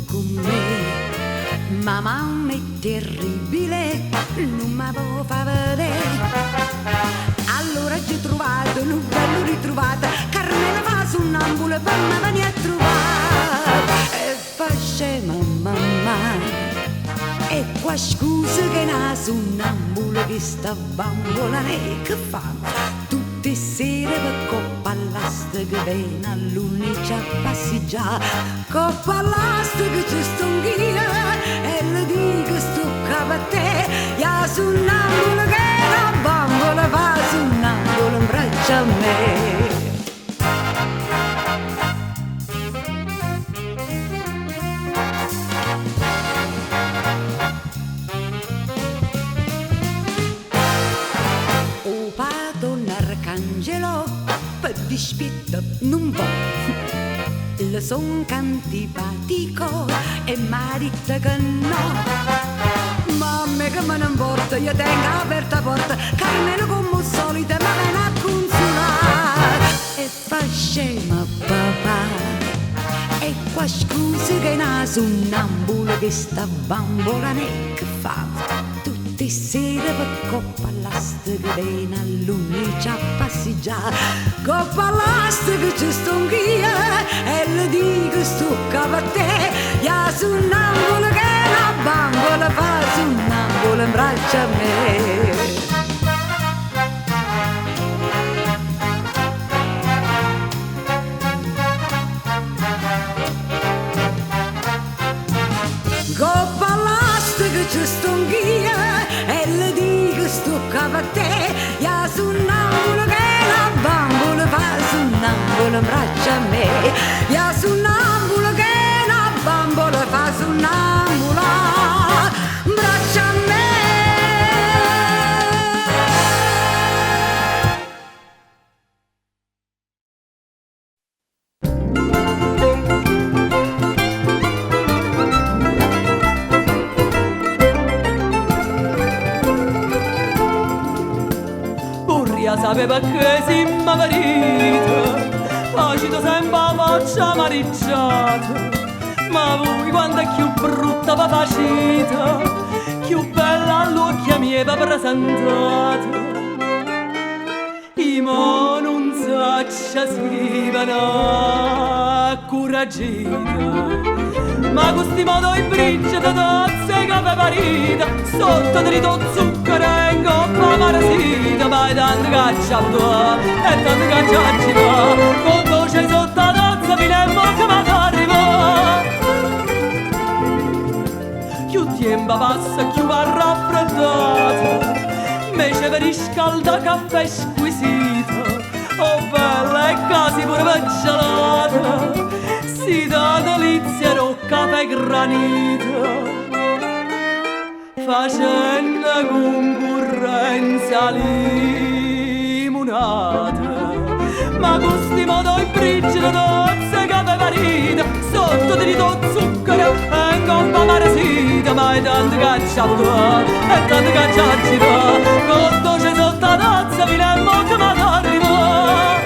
con me. Ma mamma è terribile, non mi può far vedere. Allora ci ho trovato, un bello ritrovato, Carmela fa sonnambula, mamma vieni a trovare. E faceva mamma. E qua scusa che na sonnambula che sta bambola che fa tutte sere per coppa all'asta che viene all'unica a passeggiare. Coppa all'asta che ci sto anch'io e le dico sto capo a te. Ya sonnambula che la bambola fa sonnambula in braccio a me. Arcangelo per dispetto non può, le son antipatico e marito che no. Ma a me che me ne importa, io tengo aperta porta, che almeno come al solito mi viene a consolare. E fa scema papà, e qua scusa che na sonnambula che sta bambola che fa tutte sere per coppa all'asta che viene all'unica a passeggiare. Coppa all'asta che ci sto anch'io e le dico sto capo a te. Ya sonnambula che la bambola fa sonnambula in braccio a me. Coppa all'asta che ci sto anch'io e le dico sto capo a te. Ya sonnambula che la bambola fa sonnambula in braccio a me. Ya sonnambula che la bambola fa sonnambula in braccio a me. Sapeva che si m'avarita, facito sempre la faccia amaricciata, ma voi quando è più brutta va facita, più bella all'occhio mi è presentata. I mo non saccia scrivano curagita, ma questi modo in briccia da tazze che aveva parita, sotto dritto zucchero e coppa marasita, ma è tanto cacciato e tanto cacciacita, con voce sotto la tazza finemmo che mi arriva. Più tempo passa più va raffreddato, invece per riscalda caffè squisito, oh bella e quasi pure per gelata, si dà delizia caffè granito, facendo concorrenza limonata, ma questi modo in briccia tozze che aveva rita, sotto dritto zucchero e coppa marasita, ma è tanto cacciato e tanto cacciacita, con dolce sotto la tazza finemmo che mi arriva.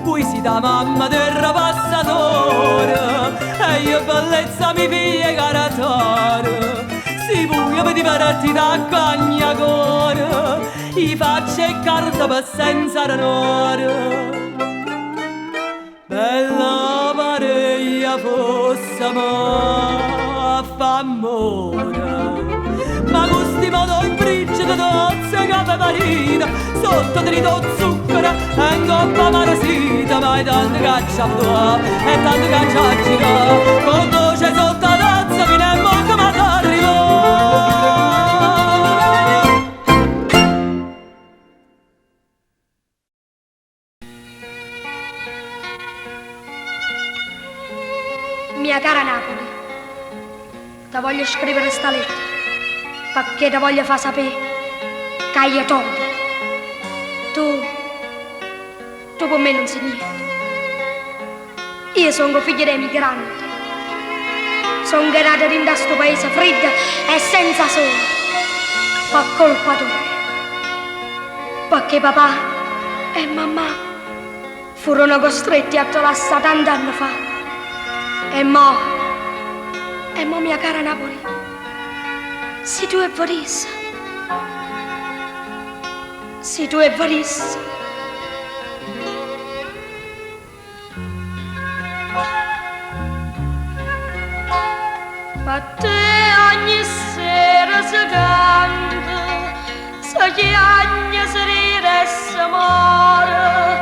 Poi si da mamma terra passatore e io bellezza mi figlia caratore, si buia per divertirti da cagnacore, i faccia e carta per senza renore. Bella pareglia fosse ma f'amore, ma questi modo in briccia da tozze che aveva rita, sotto dritto zucchero e coppa marasita, ma è tanto cacciato e tanto cacciacita, con voce sotto la tazza finemmo che mi arriva. Mia cara Napoli, ti voglio scrivere sta lettera perché ti voglio far sapere che io torno. Tu per me non sei niente. Io sono figlio dei migranti, sono nata in questo paese freddo e senza sole, per colpa tua, perché papà e mamma furono costretti a lasciare tanti anni fa E mo mia cara Napoli, se tu è varissa, ma te ogni sera si canta, si chiagna, si ride e si muore,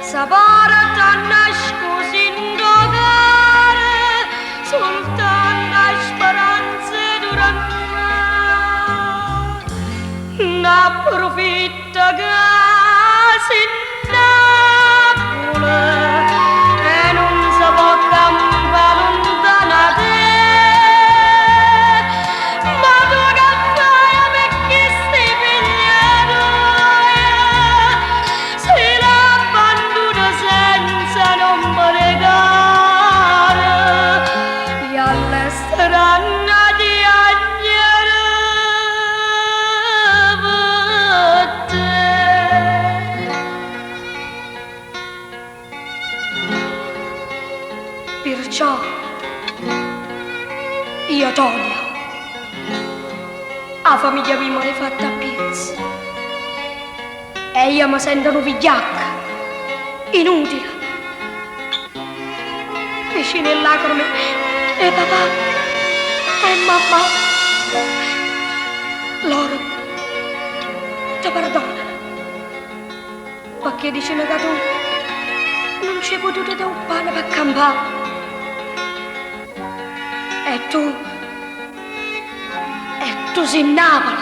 si porta a scusi in dogare, soltanto a speranze durante. N'approfitta che si Napoli e non si può campare lontana te. Ma tu che fai per chi stai pigliando? Se l'abbandona senza non pregare e all'estero di agnere per te. Perciò io t'odio. La famiglia mia mi è fatta a pezzi e io mi sento un vigliacca, inutile, vicino alle lacrime e papà e mamma. Loro ti perdonano perché dicono che tu non ci hai potuto dare un pane per campare. E tu sei Napoli.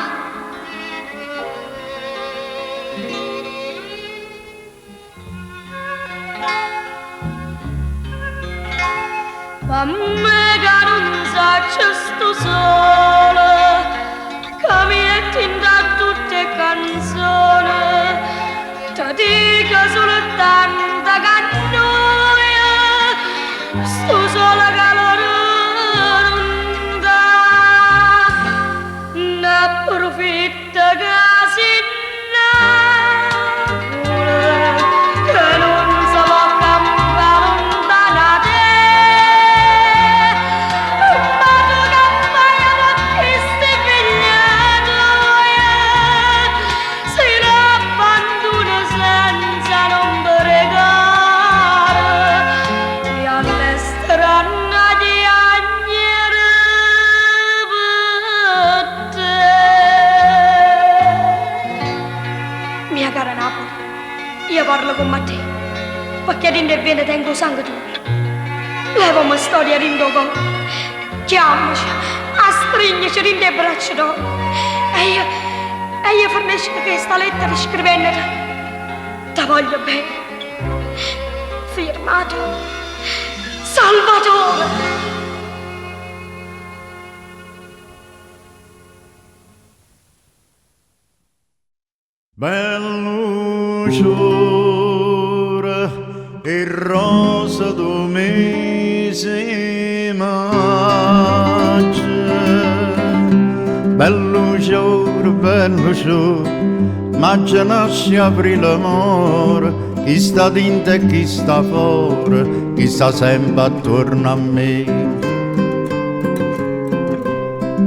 Ma me che non sa c'è sto sole, che mi è tinta tutte canzoni, ti dico soltanto che noi, sto sole calore non dà, n'approfitta che si Napoli, che non si può campare lontana te. Ma tu che fai per chi stai pigliando? Se l'abbandona senza non pregare e all'estero di agnere per te. Mia cara Napoli, io parlo con te perché dentro e viene tengo sangue tuo. Levami storia dentro con, chiamaci, stringici dentro le braccia d'oro e io fornisco questa lettera scrivendoti: ti voglio bene, firmato Salvatore. Bello giorno e rosa do mese maggio, bello giorno, maggio nasce aprile amore, chi sta dentro e chi sta fuori, chi sta sempre attorno a me.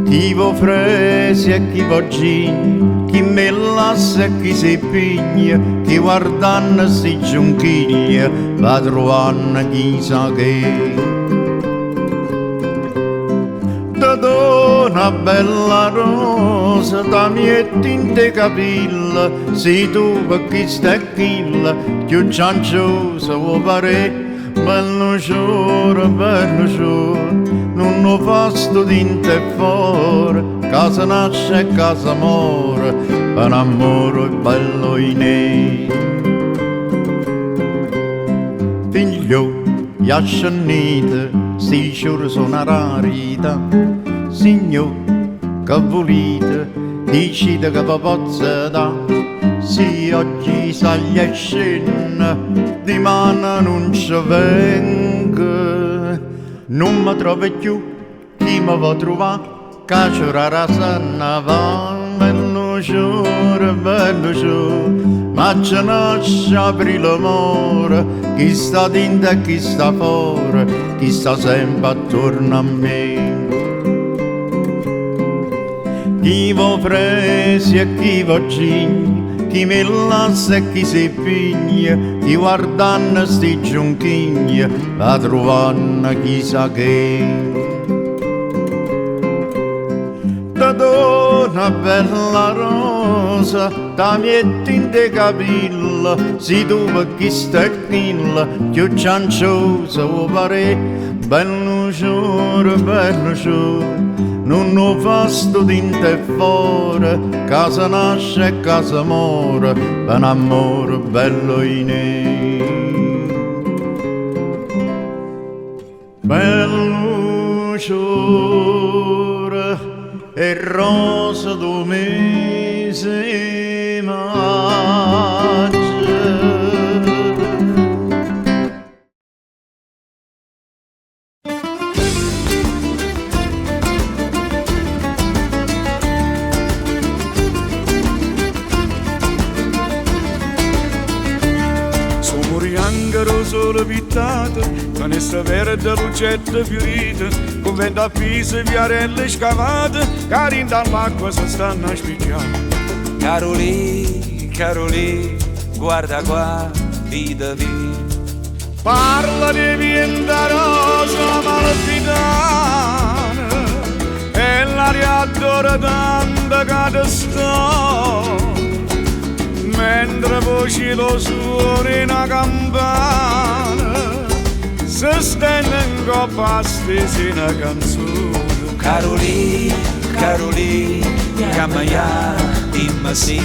Chi vo fresi e chi vo gigni, chi me lassa e chi si piglia, chi guardanno si giunchiglia, va trovando chissà che. Da una bella rosa, da metti in te capilla, sei tu per chi sta chilla, più cianciosa vuoi pare. Bello giorno, non lo fa sto dinte e fuori, casa nasce e casa muore, per amore è bello in ei. Figlio, gli ascennite, sti giorni sono una rarità, signor, che volete, dicite che vi posso dare. Se oggi sali e scende, dimani non ci vengo, non mi trovo più, chi mi va a trovare, che c'era la sanna va. Bello giorno, ma ci nasce apri l'amore, chi sta dentro e chi sta fuori, chi sta sempre attorno a me. Chi va presi e chi va gigni, chi mi lassa e chi si piglia, chi guardando sti giunchigni, va trovando chissà che. Da una bella rosa, da metti in te capilla, si tu per chi sta quilla, più cianciosa o pare, bello giuro, non lo fa sto dinte fuori, casa nasce e casa muore, per un amore bello in bello giuro e rosa do mese maggio. Solo pittata, finestra verde, lucetta fiorita, convento a pisa, viarelle scavate, cari dall'acqua si stanno a spicciare. Carolì, guarda qua, vita via. Parla di vienta rosa malfidana, e l'aria adora tanto che te sto. Mentre voci lo suono in una campana, si stende in coppa a stesi una canzone. Carolì, chiamaya, dimmi sì.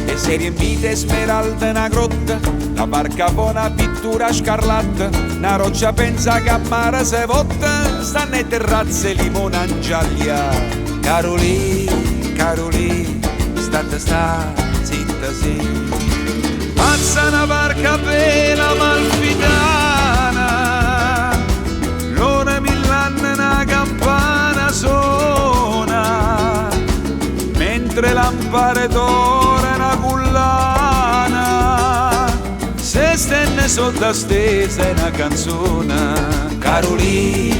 E se riempite smeralda una grotta, la barca fa una pittura scarlatta, una roccia pensa che a mare se votta, stanno le terrazze limona giallia. Carolì, sta zitta sì. Pazza una barca bella malfidana, l'ora mill'anno una campana suona, mentre lampare d'oro una cullana, se stenne sotto a stesa una canzone. Carolì,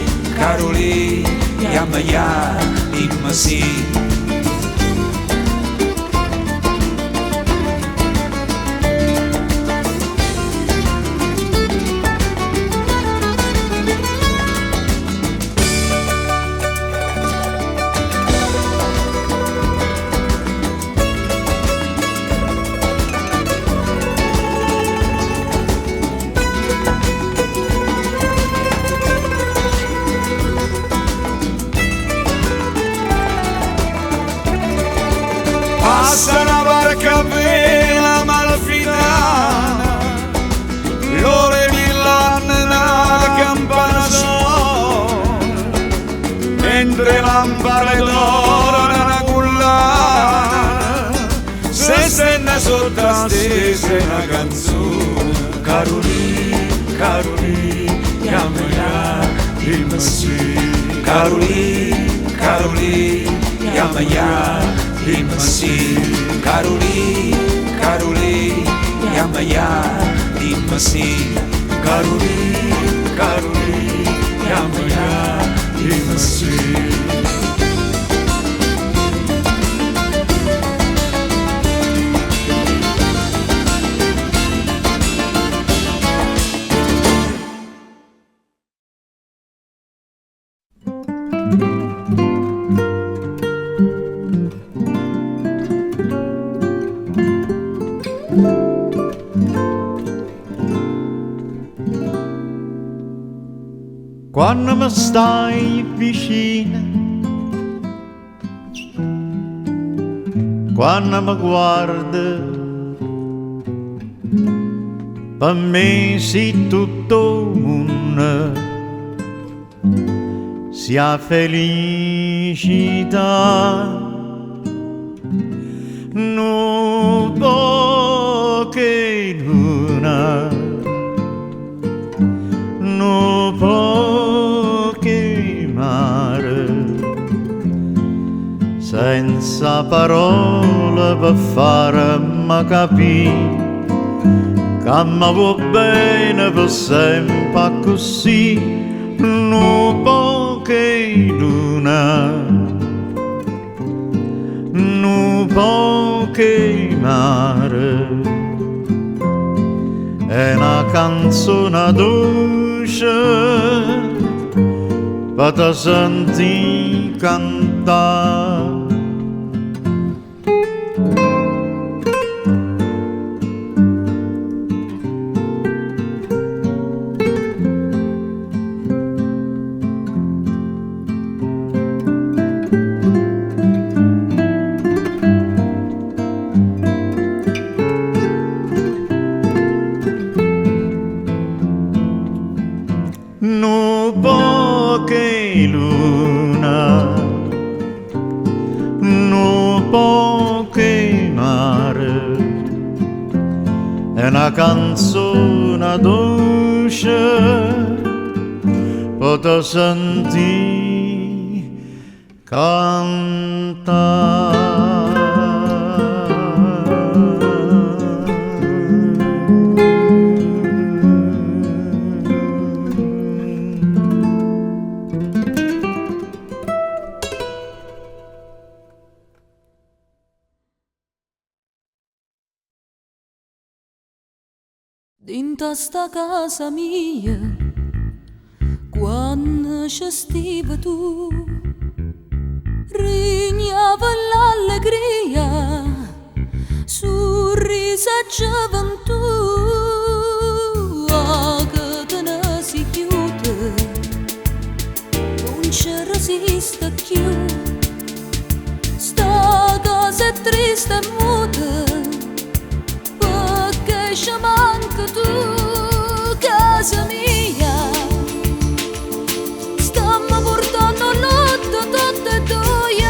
chiamaya, dimmi sì. Passa una barca bella malfidana, l'ore mill'anno una campana suona, mentre lampare d'oro una cullana, se stenne sotto a stesa una canzone. Carolì, chiamaya, dimmi sì. Carolì, chiamaya, dimmi sì. Carolì, chiamaya, dimmi sì. Carolì, chiamaya, dimmi sì. Quando mi stai vicino, quando mi guardi, per me sei tutto il mondo, sia felicità. Non può che luna, non può che mare, senza parole per farmi capire che mi vuoi bene per sempre così, non può che luna, non può che mare, è una canzone dolce per te sentire cantare. Non può che luna, non può che mare, è una canzone dolce per te sentire cantare. Dinta sta casa mia, quando ci stiva tu, regnava l'allegria, sorrisa gioventù, che te ne si chiude, non ci resiste più, sta casa è triste e muta, perché ci manca tu, casa mia. Stiamo portando l'otto tutte e due,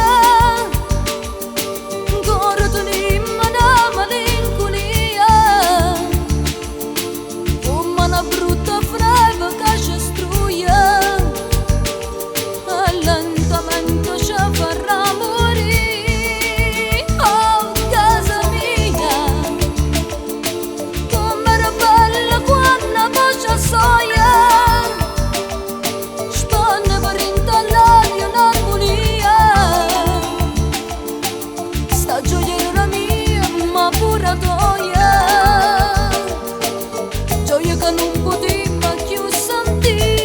ancora teniamo una malinconia, come una brutta freva che ci struia, e lentamente ci farà morire. Oh, casa mia, com'era bella quando voce soia, spanne per intallare un'armonia. Sta gioia era mia, ma pure toia, gioia che non potevo più sentire.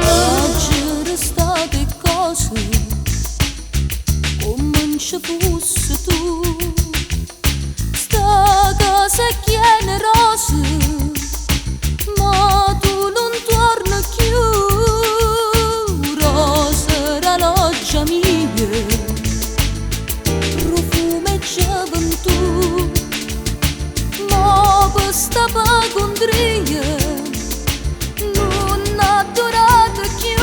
Oggi restate cose come non ci fosse tu, sta casa è generosa, ma tu non torni più. Rosa era l'oggia mia, profumo e gioventù, ma questa pagondria non ha durato più,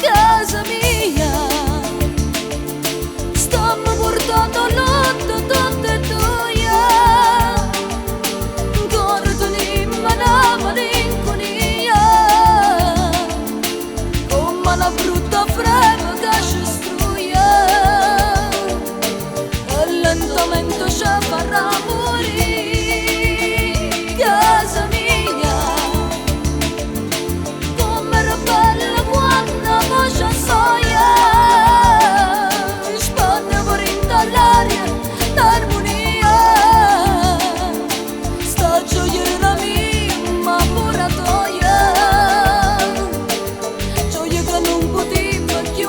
casa mia. Stiamo portando l'otto tutte e due, ancora teniamo una malinconia, come una brutta freva che ci struia, e lentamente ci farà morire. Casa mia, com'era bella quando voce soia, spanne per intallare l'armonia. Sta gioia era mia, ma pure toia, gioia che non potevo più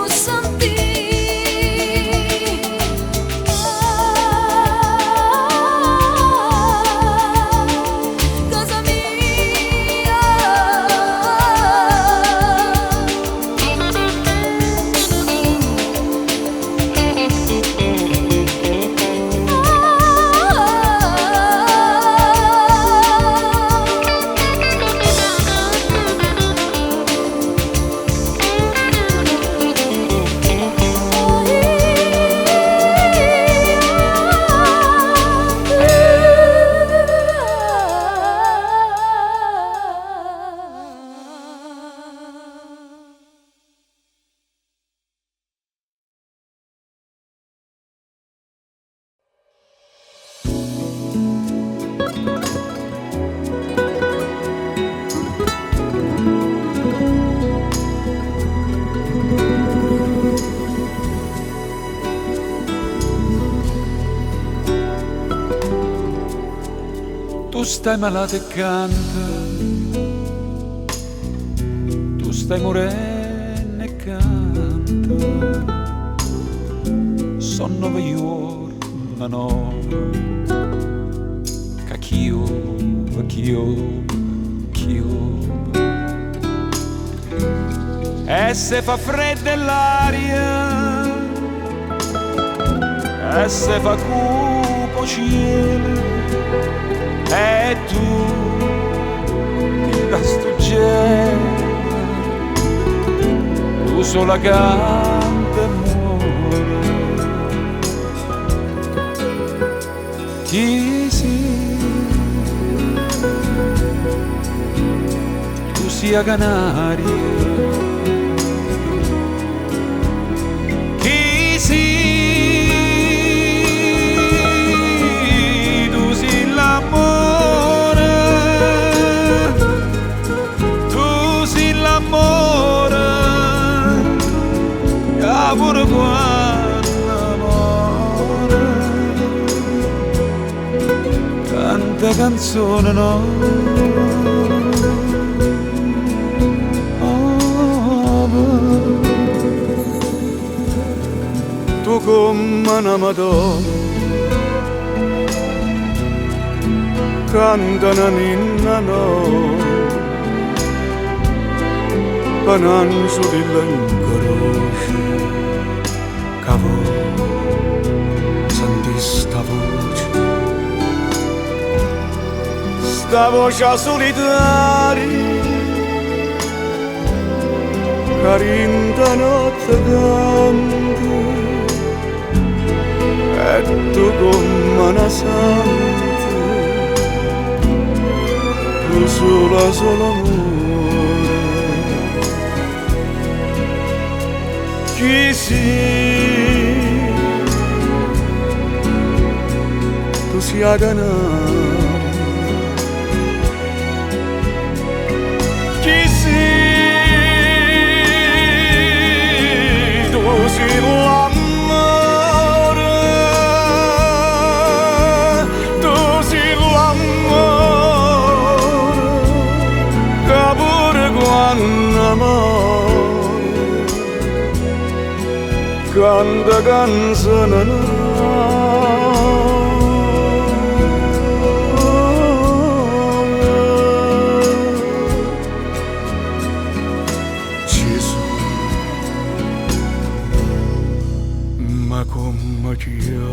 Tu stai malata e canta, tu stai morendo e canta. Sono 9 giorni, no, che e se fa fredda l'aria, e se fa cupo cielo, e tu ti da sto gelo, tu sola canta e muore. Chi sì, tu sia canaria. Chi sì, tu sei l'amore, tu sei l'amore, che pure quando amore canta canzone no. Tu come una Madonna canta una ninna no, pananzo di l'incrocio, cavo, senti sta voce solitaria, carinta notte canta. E tu come una santa, tu sola amore. Chi sei, tu sia canale. Chi sei, tu sei l'amore. Canta canzone Gesù, ma come Dio.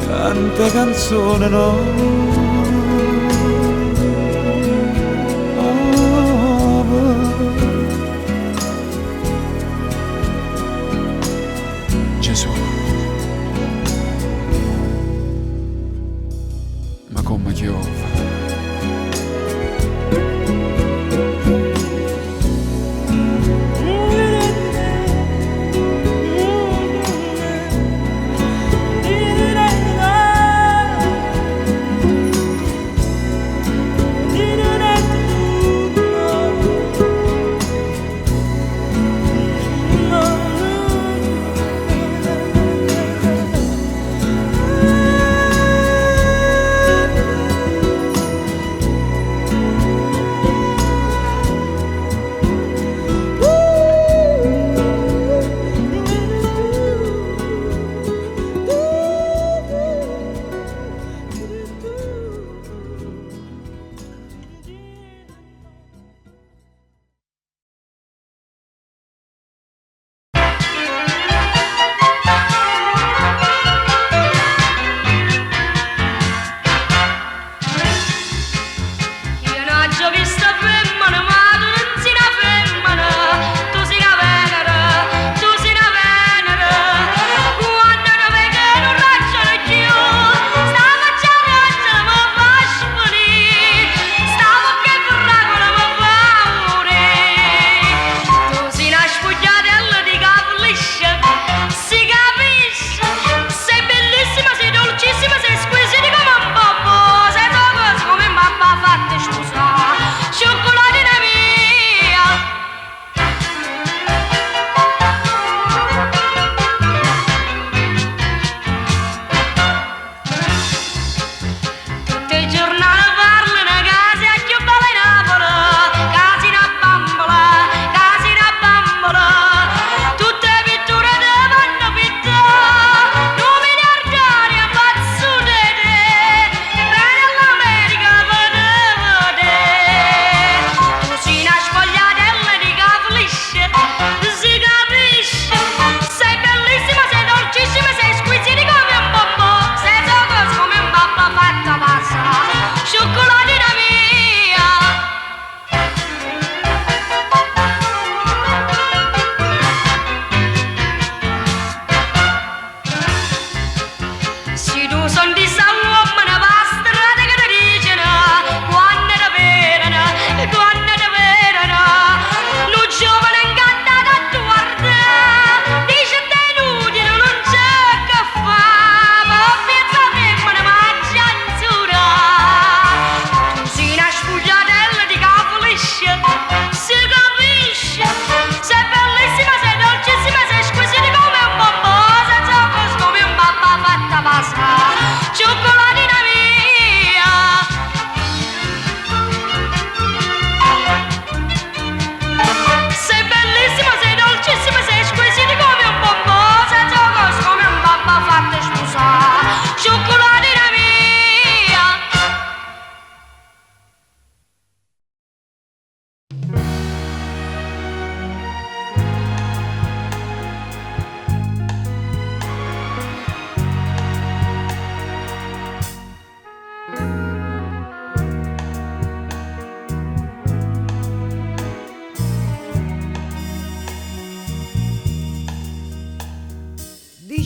Canta canzone no. Gesù, ma come chiova.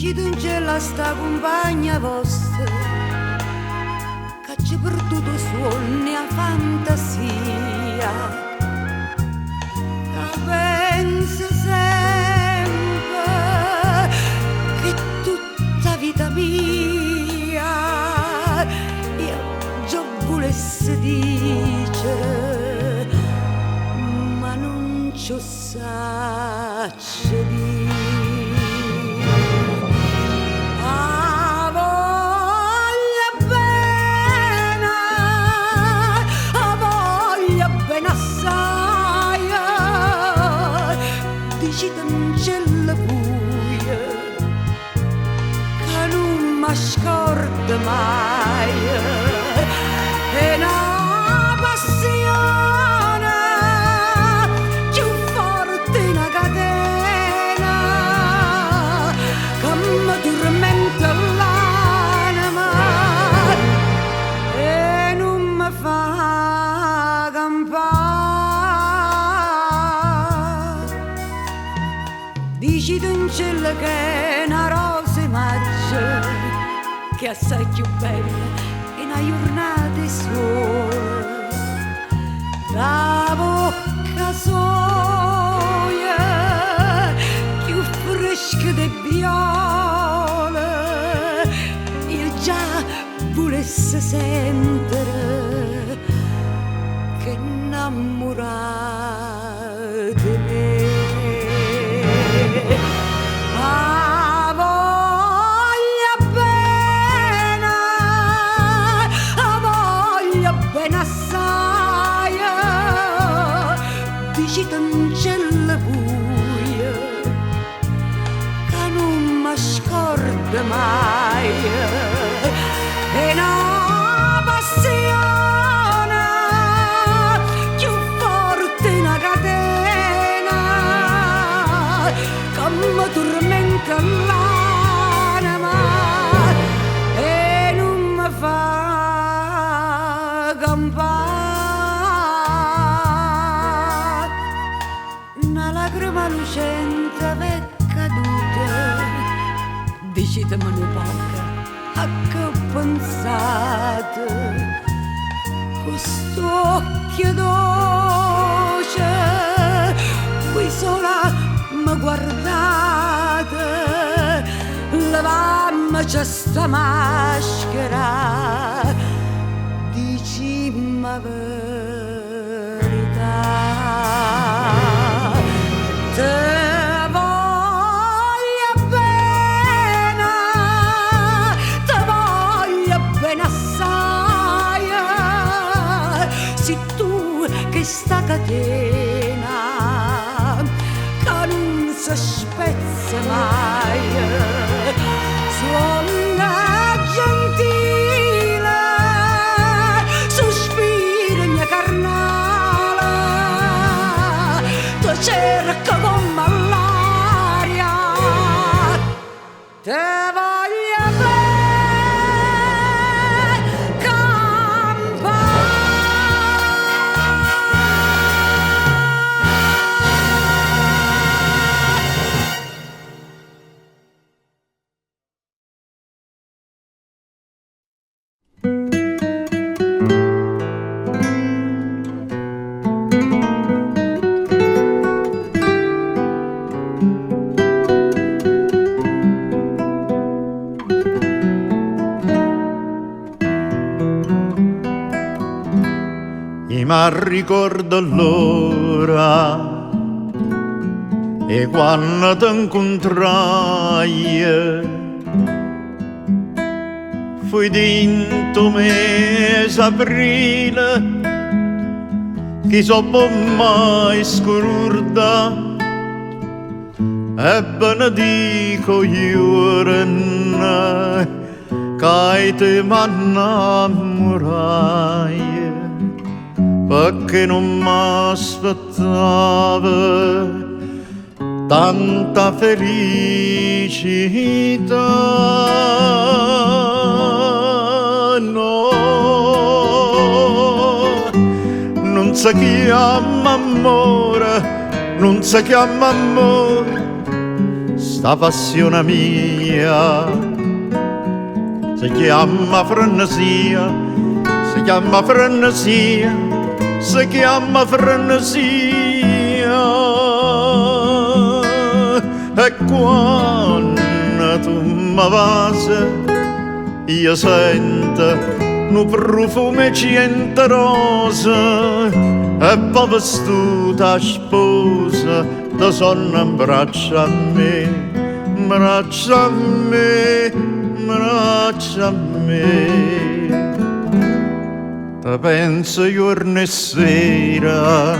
dici tu non c'è la sta compagna vostra che ci ha perduto suoni a fantasia, che pensa sempre che tutta vita mia io già volessi dire ma non ci saccio dire. Dici non c'è la buia che non mi scorda mai, è una passione più forte una catena che mi tormenta l'anima e non mi fa campare. Dici tu in cielo che è una rosa maggia che è assai più bella in una giornata sola, la bocca soia più fresca di viola, io già volessi sentere che innamorata di me. Dici non c'è la buia che non mi scorda mai, è una passione più forte una catena che mi tormenta l'anima e non mi fa campare. Una lacrima lucente è caduta, dici te mano poca a che ho pensato, quest'occhio dolce qui sola mi guardate, levammoci sta maschera, dicimmi la verità. Te voglio bene assai, se tu che sta catena che non si spezza mai, suona gentile, sospira mia carnale, tu cerca come all'aria, te voglio bene campare. Ma ricordo allora e quando ti incontrai fu dinto mese aprile che so mai scurda e benedico io che ti m'innamorai perché non m'aspettava tanta felicità. No, non si chiama amore, non si chiama amore, sta passione mia si chiama frenesia, si chiama frenesia, si chiama frenesia. E quando tu mi vasi, io sento un profumo cento rosa e poi vestuta sposa da sonno in braccio a me, braccio a me, braccio a me. Te penso giorno e sera,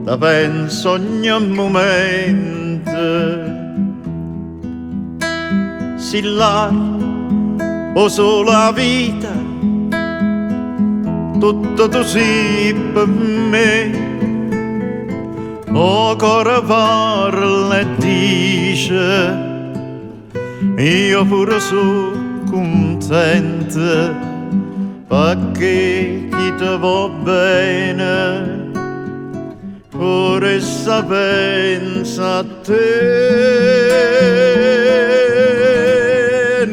te penso ogni momento, si là o solo la vita, tutto tu sei per me. O cuore parla e dice, io pure sono contenta, perché chi ti va bene, ora sta pensa a te.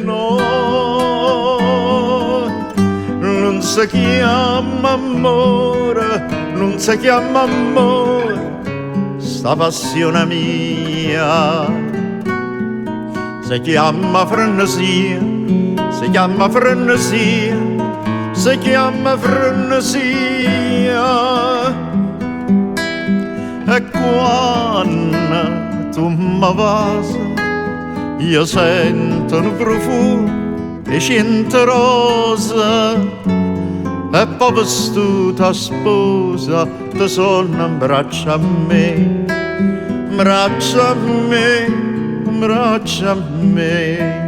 No, non si chiama amore, non si chiama amore, sta passione mia si chiama frenesia, si chiama frenesia, si chiama frenesia. E quando tu mi vasi, io sento un profumo di cento rosa e poi vestuta sposa ti sono in braccio a me, braccio a me, braccio a me.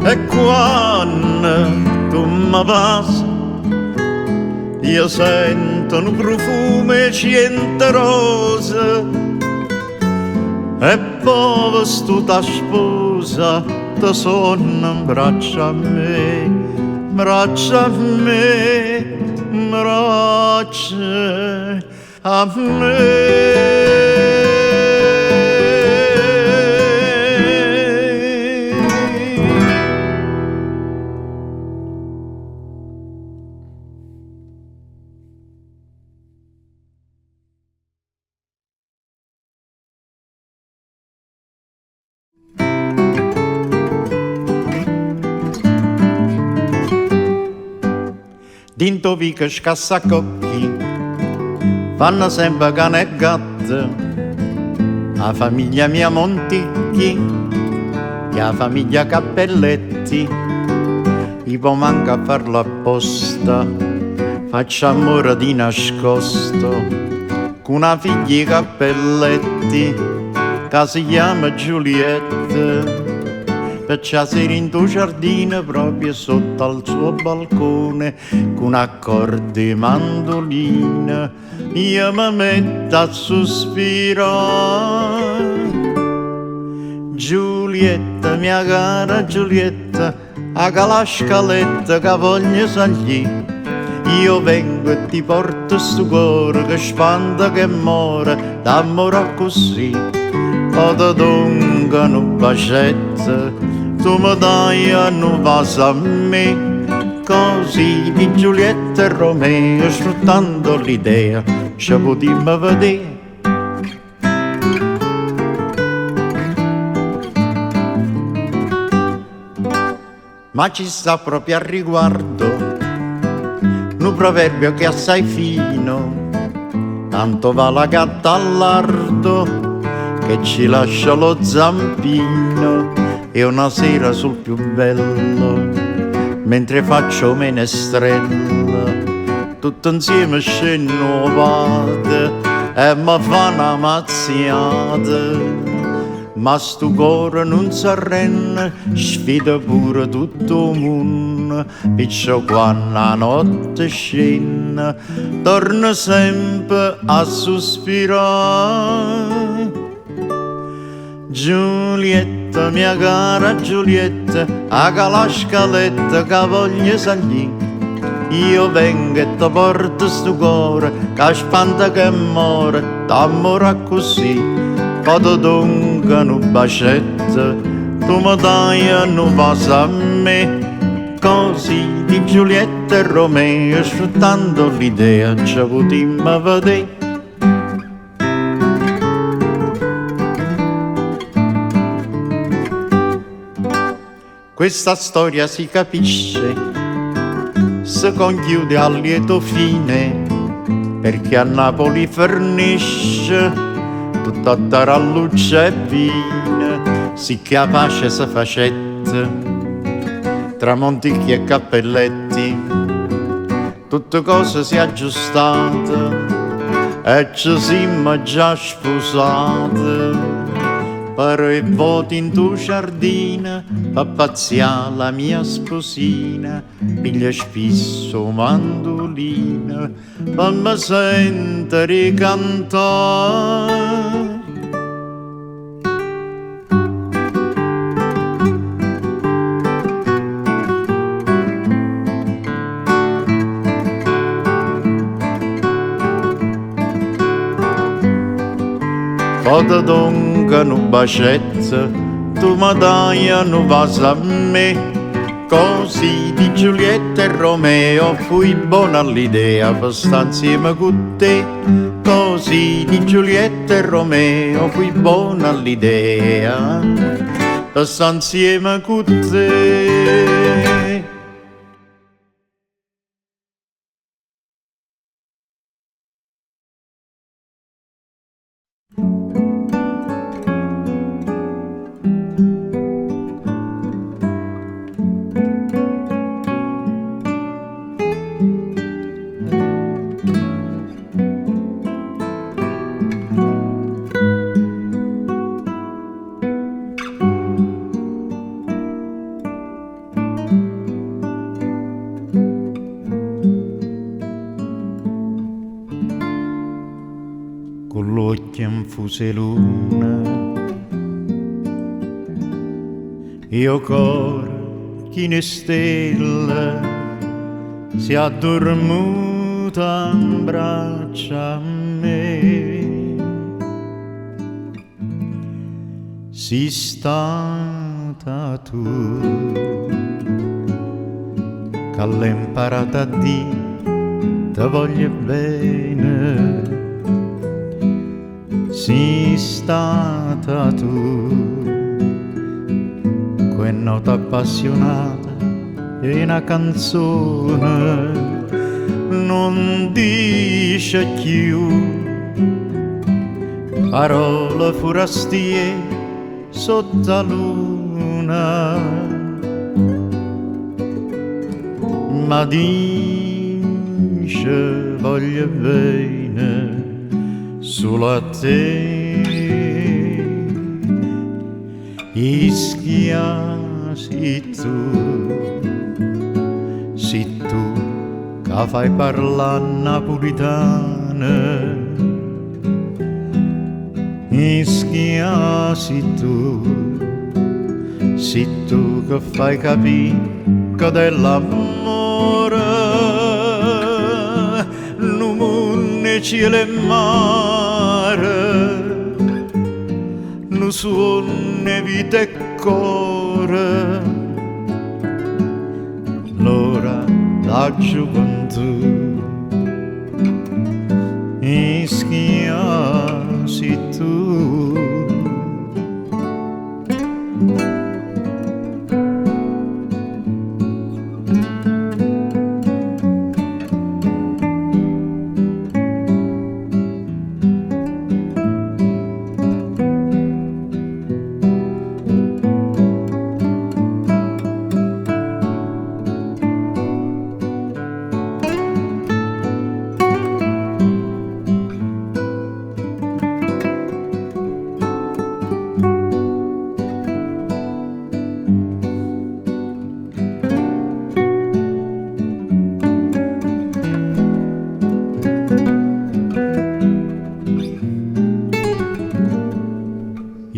E quando tu mi passi, io sento un profumo cento rose e poi vestuta sposa ti sono in braccio a me, braccio a me, braccio a me. Dinto vica scassacocchi fanno sempre cane e gatto, la famiglia mia Monticchi e la famiglia Cappelletti, io poi manco a farlo apposta, faccio amore di nascosto con una figlia Cappelletti che si chiama Giulietta. Perciò sera in tuo giardino, proprio sotto al suo balcone, con accordi e mandolina, io mi metto a sospirare. Giulietta, mia cara Giulietta, a la scaletta che voglio salire, io vengo e ti porto sto cuore che spanda che muore d'amore così. O te dongano un bacetto, tu mi dai a un vaso a me, così di Giulietta e Romeo, sfruttando l'idea, ci potremmo vedere. Ma ci sta proprio a riguardo un proverbio che è assai fino, tanto va la gatta al lardo che ci lascia lo zampino. E una sera sul più bello, mentre faccio menestrella, tutto insieme scenno vado e mi fa una mazziata. ma sto cuore non s'arrende, sfida pure tutto il mondo, perciò quando la notte scende, torna sempre a sospirare. Giulietta, mia cara Giulietta, aga la scaletta che voglio salire. Io vengo e ti porto sto cuore, che spanta che muore, d'amore così. Quando donca un bacetto, tu mi dai e non passa a me. Così di Giulietta e Romeo, sfruttando l'idea, ci potremmo vedere. Questa storia si capisce, si conchiude a lieto fine, perché a Napoli fornisce tutta taralluccia e vino, sicché a pace si facette, tra monticchi e cappelletti, tutte cose si aggiustate, e ci siamo già sposate. Però i voti in tu giardino, papazzia la mia sposina, piglia spisso mandolina, fammi sentire cantare. Quando donca un bacetto, tu mi dai e non passa a me. Così di Giulietta e Romeo fui buona all'idea per stare insieme con te. Così di Giulietta e Romeo fui buona all'idea per stare insieme con te. Con l'occhio infuse luna, io cor chi ne stella si addormuta in braccia a me. Si stata tu che l'hai imparata a dire ti voglio bene. Si stata tu, quella nota appassionata e una canzone non dice più parole forastie sotto la luna, ma dice voglio bene solo a te. Ischia sei tu che fai parlare napolitana. Ischia sei tu che fai capire che dell'amore non mondo cielo e mare, non suona vita e cuore, l'ora da gioventù. Ischia sei tu.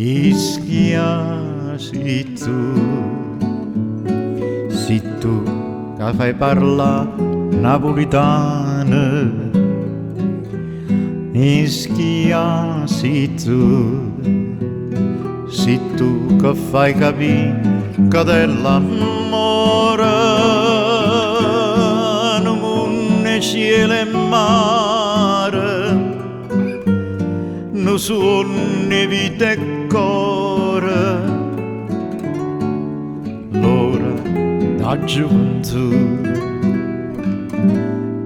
Ischia si tu che fai parla napolitana, Ischia si tu che fai capire che dell'amore non munne cielo e mare, non suoni vita e cuore, l'ora da gioventù.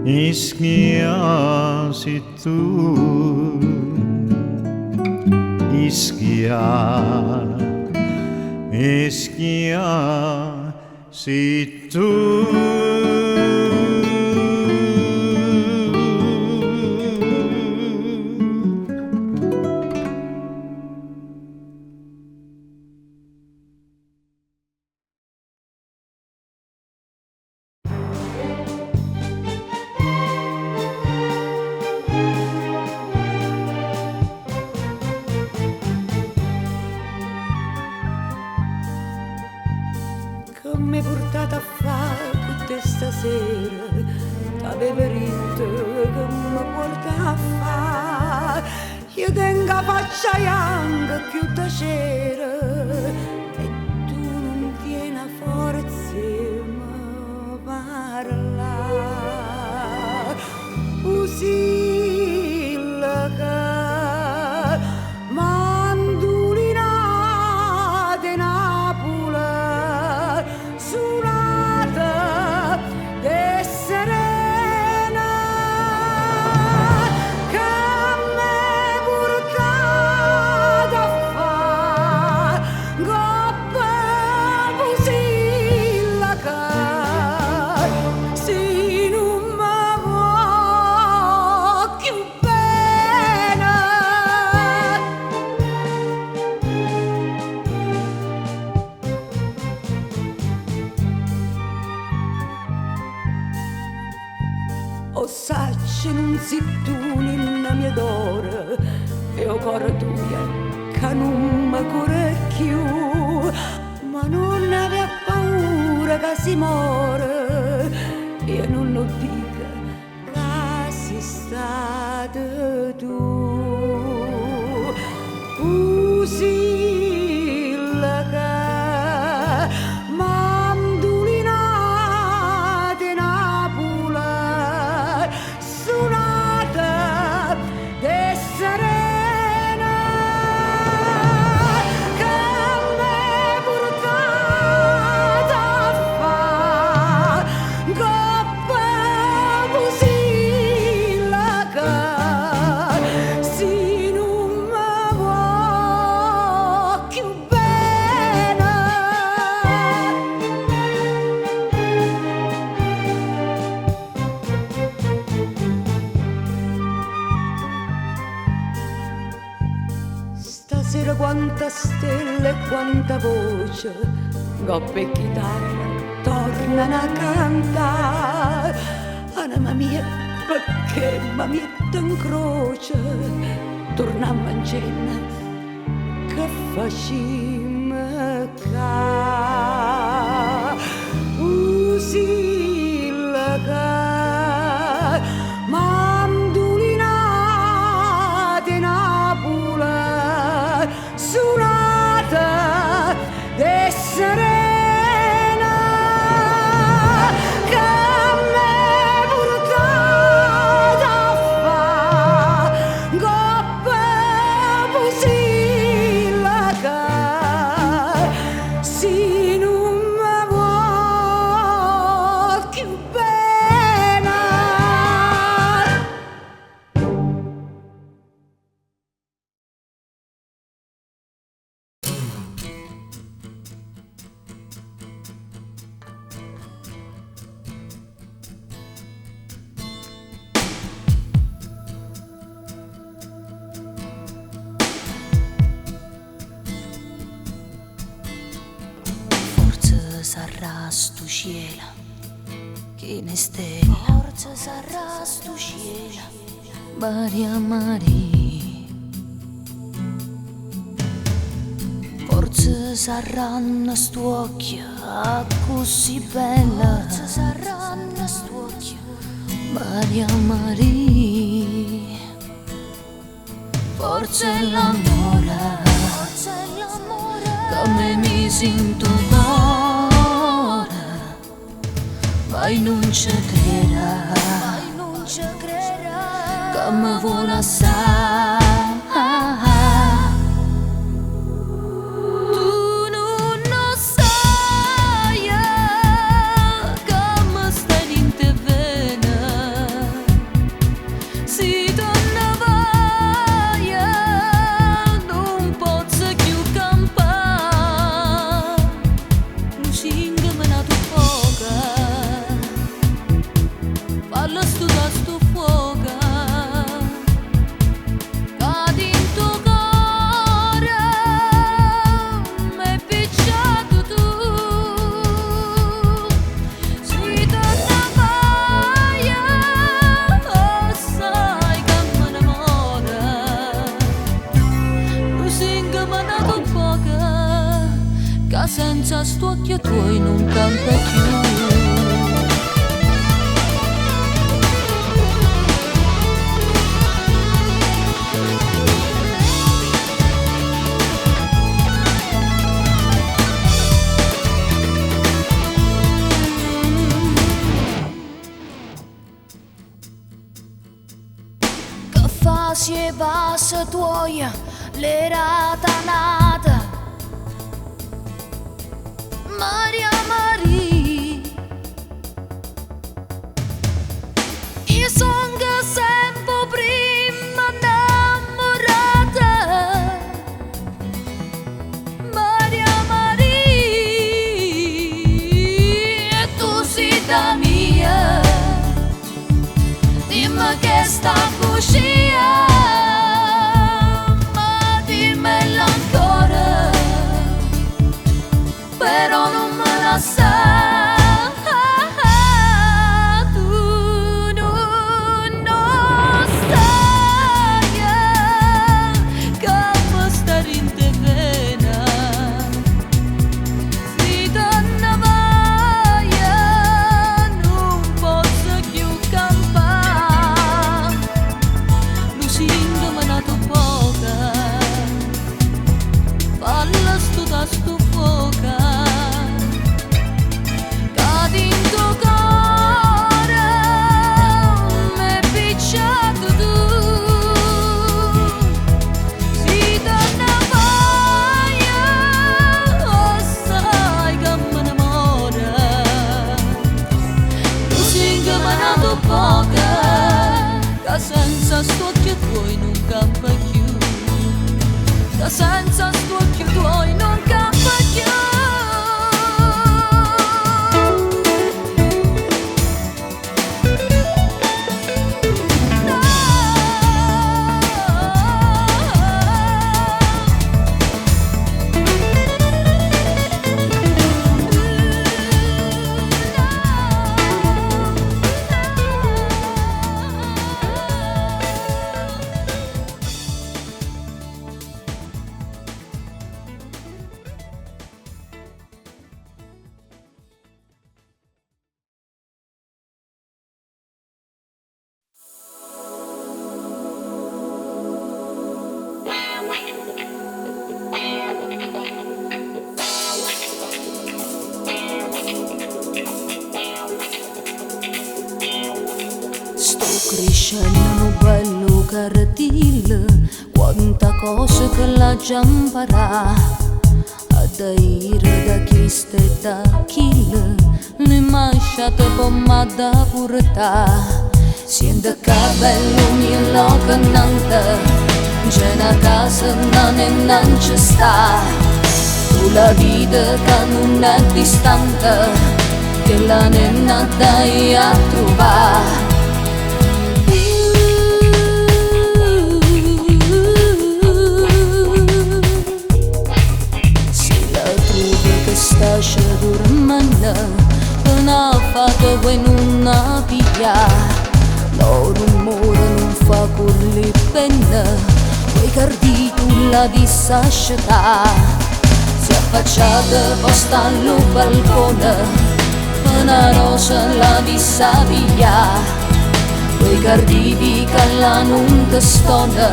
Ischia si tu, Ischia si tu. Mi portate a fare tutta stasera, t'avevo detto che mi porta a fare, io tengo la faccia bianca più da cera e tu non tieni la forza di parlare, usilla che mandolina di Napoli suonata e serena che mi portate a fare coppa pusilla che si non mi vuoi più bene. O sacci non si tu nella mia d'ora e o cuore tuo che non mi corre più, ma non avea paura che si muore e non lo dica che sei stata tu. Usilla che mandolina di Napoli suonata de serena che mi portate a fare coppa pusilla che si non mi vuoi più bene. Stasera quanta stella e quanta voce, coppe e chitarra tornano a cantare. Anima mia, perché mi mette in croce, torniamo in cena, che facciamo ca? Usilla che mandolina di Napoli suonata de serena che mi portate a fare coppa pusilla che si non mi vuoi più bene. Forza sarà stu cielo che ne stella, forza sarà stu cielo Maria Maria. Forse saranno st'occhio così bella, forse saranno st'occhio Maria Maria, forse l'amore come mi sento ora, ma non ci crederà, come vuole assai. Senza st'occhio tuoi non campa più. Che fa se passa tuoia l'era tanata Maria Maria, io sono sempre prima innamorata. Maria Maria, tu sei da mia, dimmi che sta così, ma dimmelo ancora. Però non me la sai, tu non sai che mi sta in te vena. Si donna vaia, non posso più campare. Lucinda me n'ha tu poca, falla studa stu fuoca. Senza st'occhio tuoi non campa più, senza st'occhio tuoi non campa più. Crescendo un bello cartile, quanta cosa che la già imparà, a dire da chi sta e da chi le masciate pomada portà. Sente che bello mio locanante, c'è una casa non ci sta, tu la vita che non è distante, che la nenna dai a trovare. Lascia dormire, non ha fatto e non ha pigliato, lo rumore non fa con le penne, quei carditi la disascetà, se affacciata posta al balcone, una rosa la vista via, quei cardivi che la non te stona,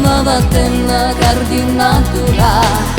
ma vattene cardinatura.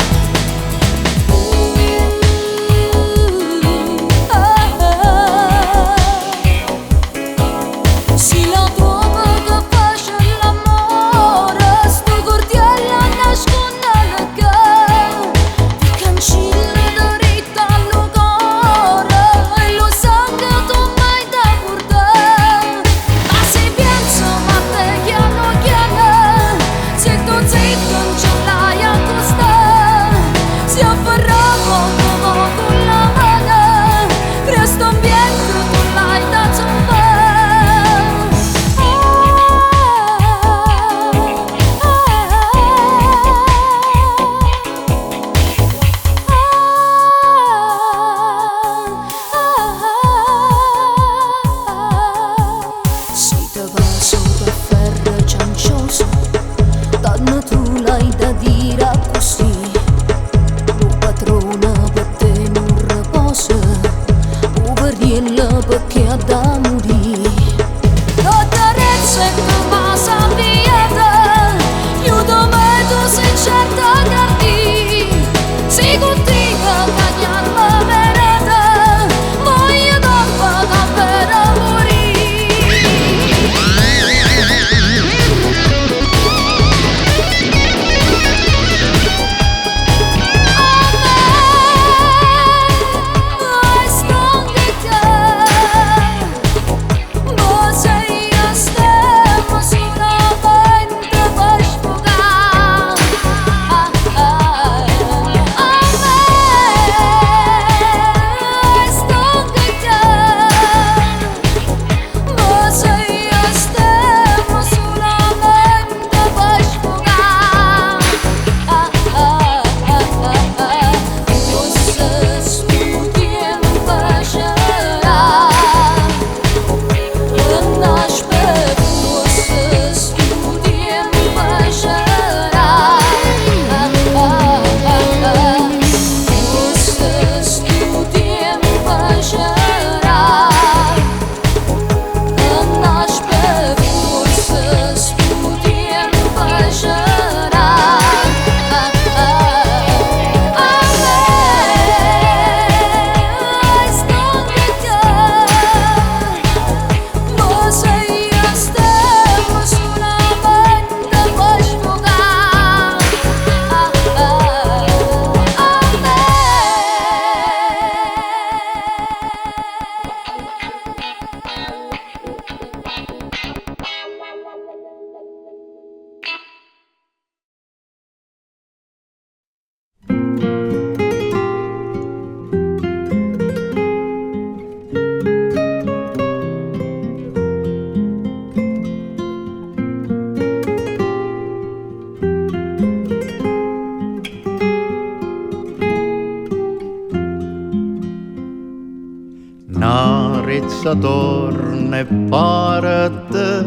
Narezza torna e parte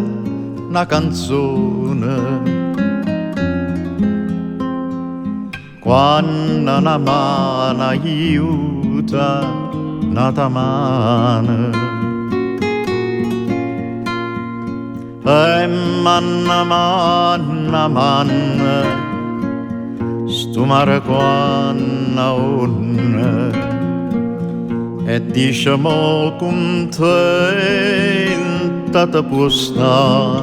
una canzone quando una mano aiuta una mano e manna stu mare quando onne e diciamo contenta te può sta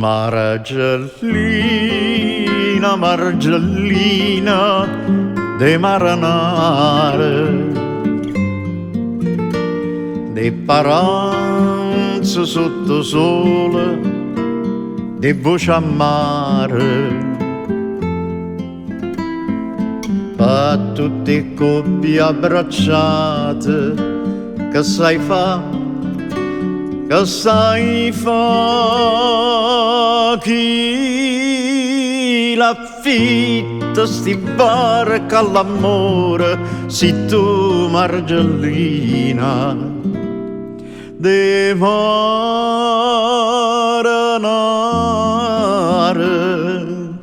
Margellina, Margellina de maranare de paranze sotto sole de voce a mare a tutte coppie abbracciate che sai fa chi l'affitta sti barca all'amore si tu Margellina de maranare mare.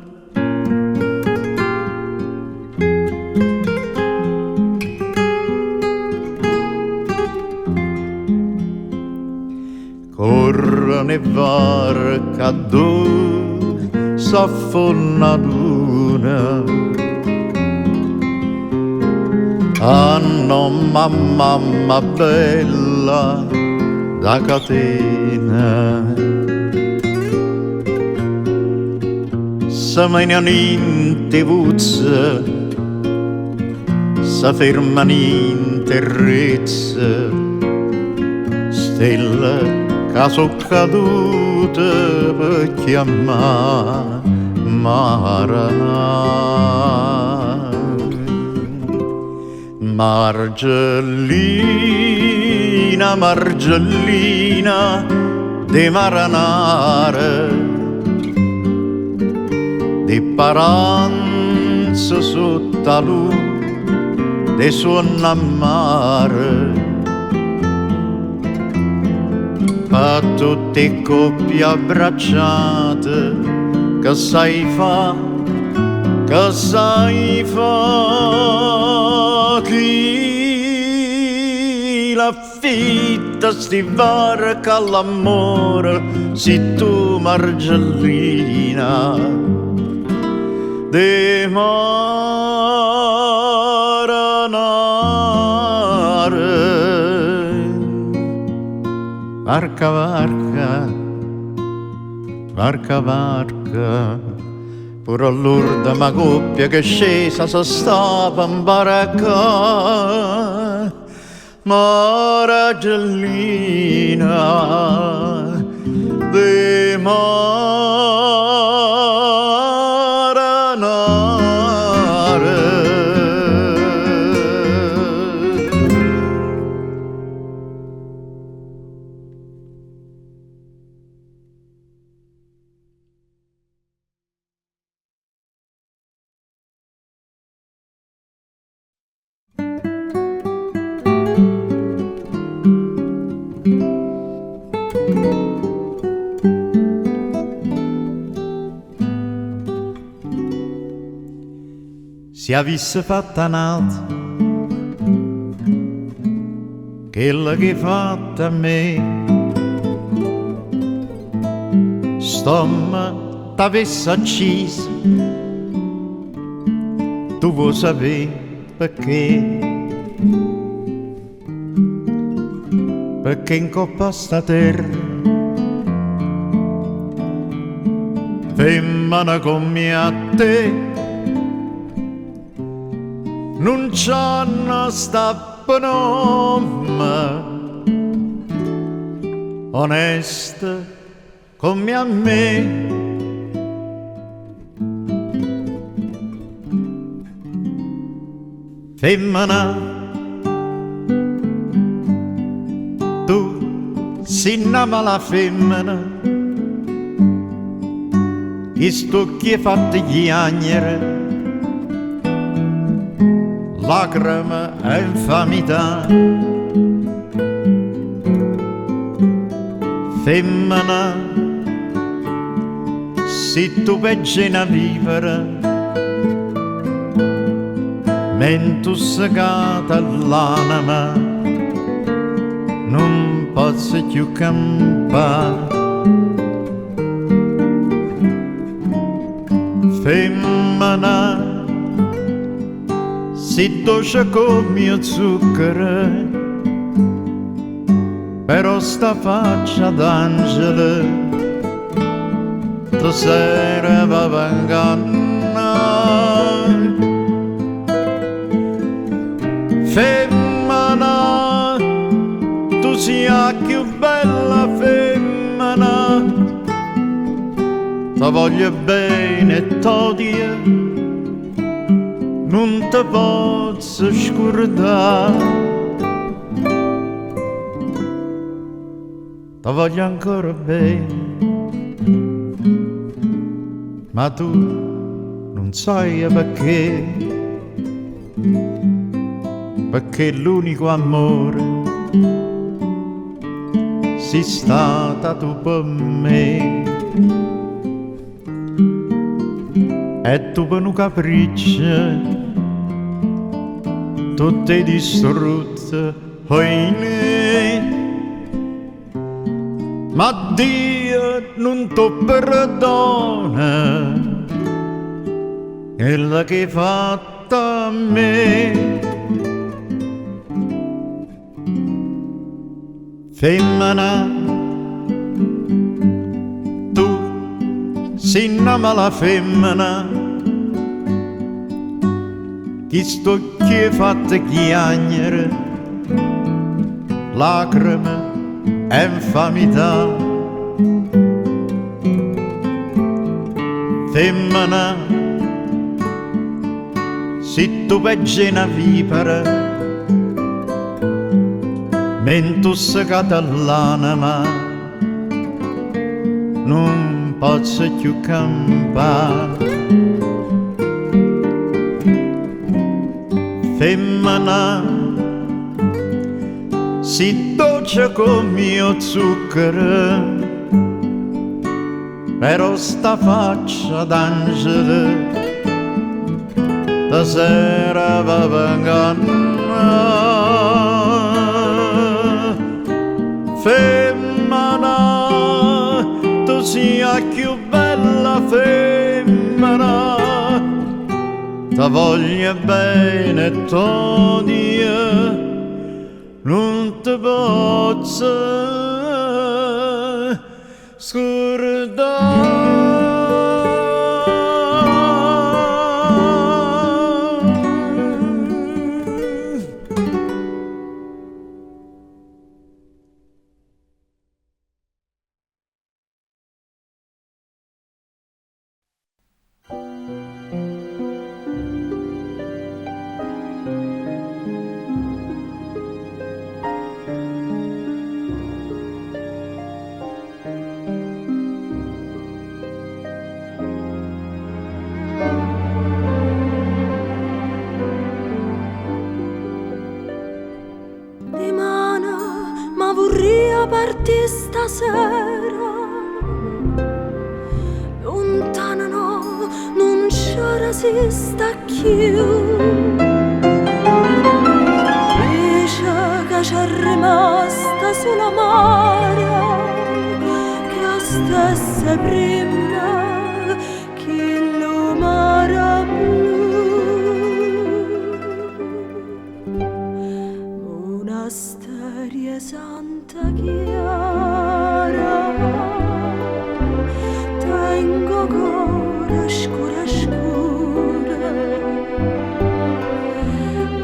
Corre barca dove s'affonda l'una. Ah no, mamma bella da catena. Se menano in te vuzze, se fermano in terrezze, stelle che sono cadute per chiamare Maranà. Margellina, Margellina de Maranare, di paranza sotto la luce de suona mare. A tutte coppie abbracciate che sai fa, chi l'affitta sti barca all'amore, si tu Margellina de Maranare. Varca, varca, varca, varca, pure all'urda ma coppia che scesa si stava in baracca. Margellina de Maranare. Si avesse fatta un'altra, quella che hai fatta a me, stomma t'avesse accisa, tu vuoi sapere perché? Perché in coppa sta terra, femmina come a te, non c'hanno sta nome, onesta come a me. Femmina, tu si innama la femmina, e sto che fatti chiagnere, lacrime e infamità. Femmina, se tu peggina a vivere, mentre segata l'anima, non posso più campare. Femmina, si dolce come il zucchero, però sta faccia d'angelo tu serve venganna. Femmina, tu sia più bella femmina, ti voglio bene e t'odio, non te posso scordare, ti voglio ancora bene, ma tu non sai perché, perché l'unico amore sei stata tu per me. e tu per un capriccio tutte distrutte oine. Ma Dio non ti perdona quella che hai fatto a me. Femmina, tu sei una mala femmina, chi sto che fatta chiagnere, lacrime e infamità. Femmina, se tu peggi una vipera, mentre segata l'anima, non posso più campare. Femmina, si dolce come mio zucchero, però sta faccia d'angelo da sera va vengando. Femmina, tu sia più bella femmina, ti voglio bene Tonia, non ti posso scordare. Parti stasera, lontana no, non ci resista più. Dice che c'è rimasta sulla mare, che stesse prima che lo mare blu. Monasterio Santa Chiara, tengo cuore scura scura,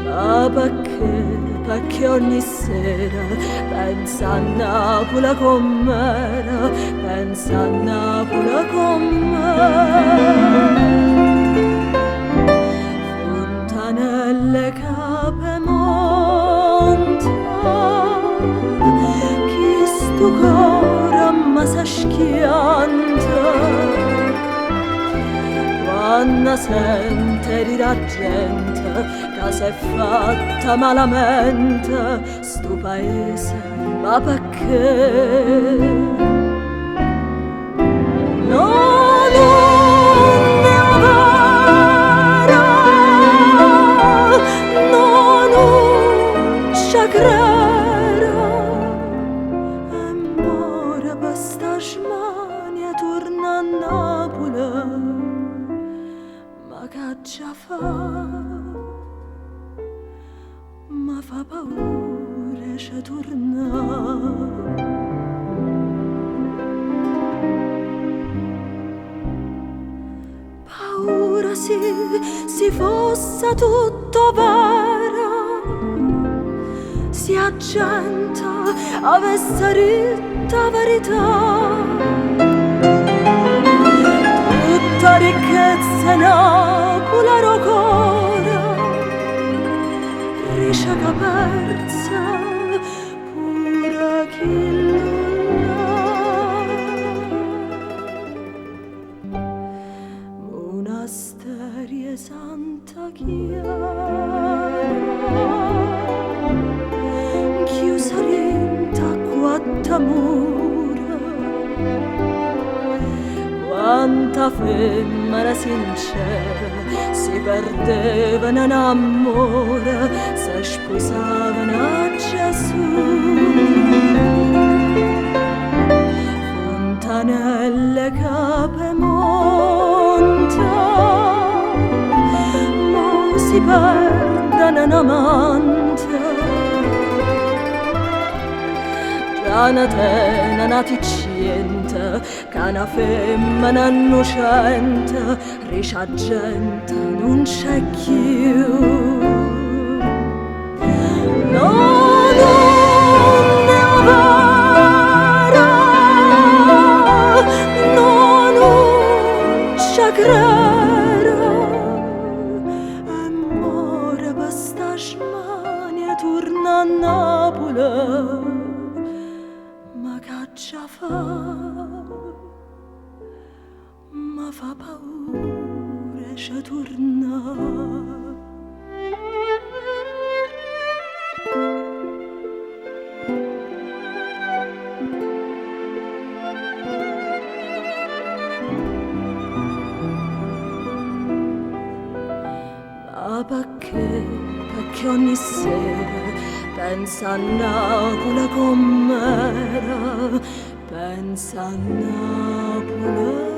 ma perché ogni sera pensa a Napoli com'era, pensa a Napoli com'era. Fontanelle Capemonte, tu cuore ma si schianta quando sente di la gente che si è fatta malamente sto paese, ma perché? No, non ne avara, no, non ci credo. Torna a Napoli, ma che già fa? Ma fa paura ci torna. Paura si fosse tutto vero, si a gente avesse ritta verità. Tutta ricchezza Napoli rocora, riscia che persa pure chi l'ha. Monasterio Santa Chiara, chiusa rienta quattro mura, tanta femmina sincera si perdevano in amore, si sposavano a Gesù. Fontanelle Capemonte, ma si perdono in amante. Già una tena naticciente, che una femmina innocente, risciagenta non c'è più. No, non è vera, no, non c'è crera, e muore per sta smania, torna a Napoli. Già ma fa paura se torna. Ma perché ogni sera pensa a Napoli com'era, pensa a Napoli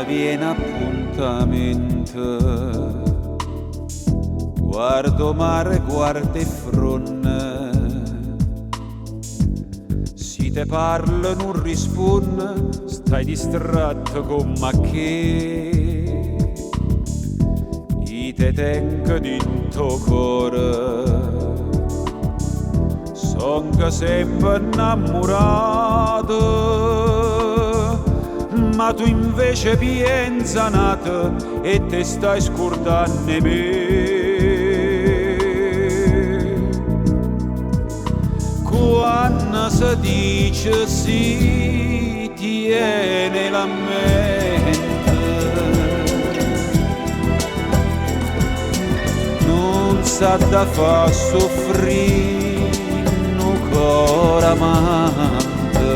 viene appuntamento. Guardo mare, guardo e fronne. Si te parla non risponde, stai distratto con ma che i te tengo dinto cuore. Son che sempre innamorato, ma tu invece pensa nata e te stai scordando me. Quando si dice si tiene la mente, non sa da fa soffrire un cuore amante.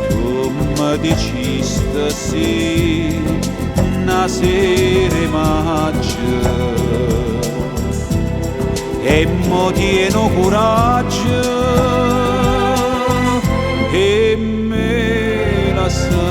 Tu mi diciste sì una sera maggio e mo tieno coraggio e me la sa.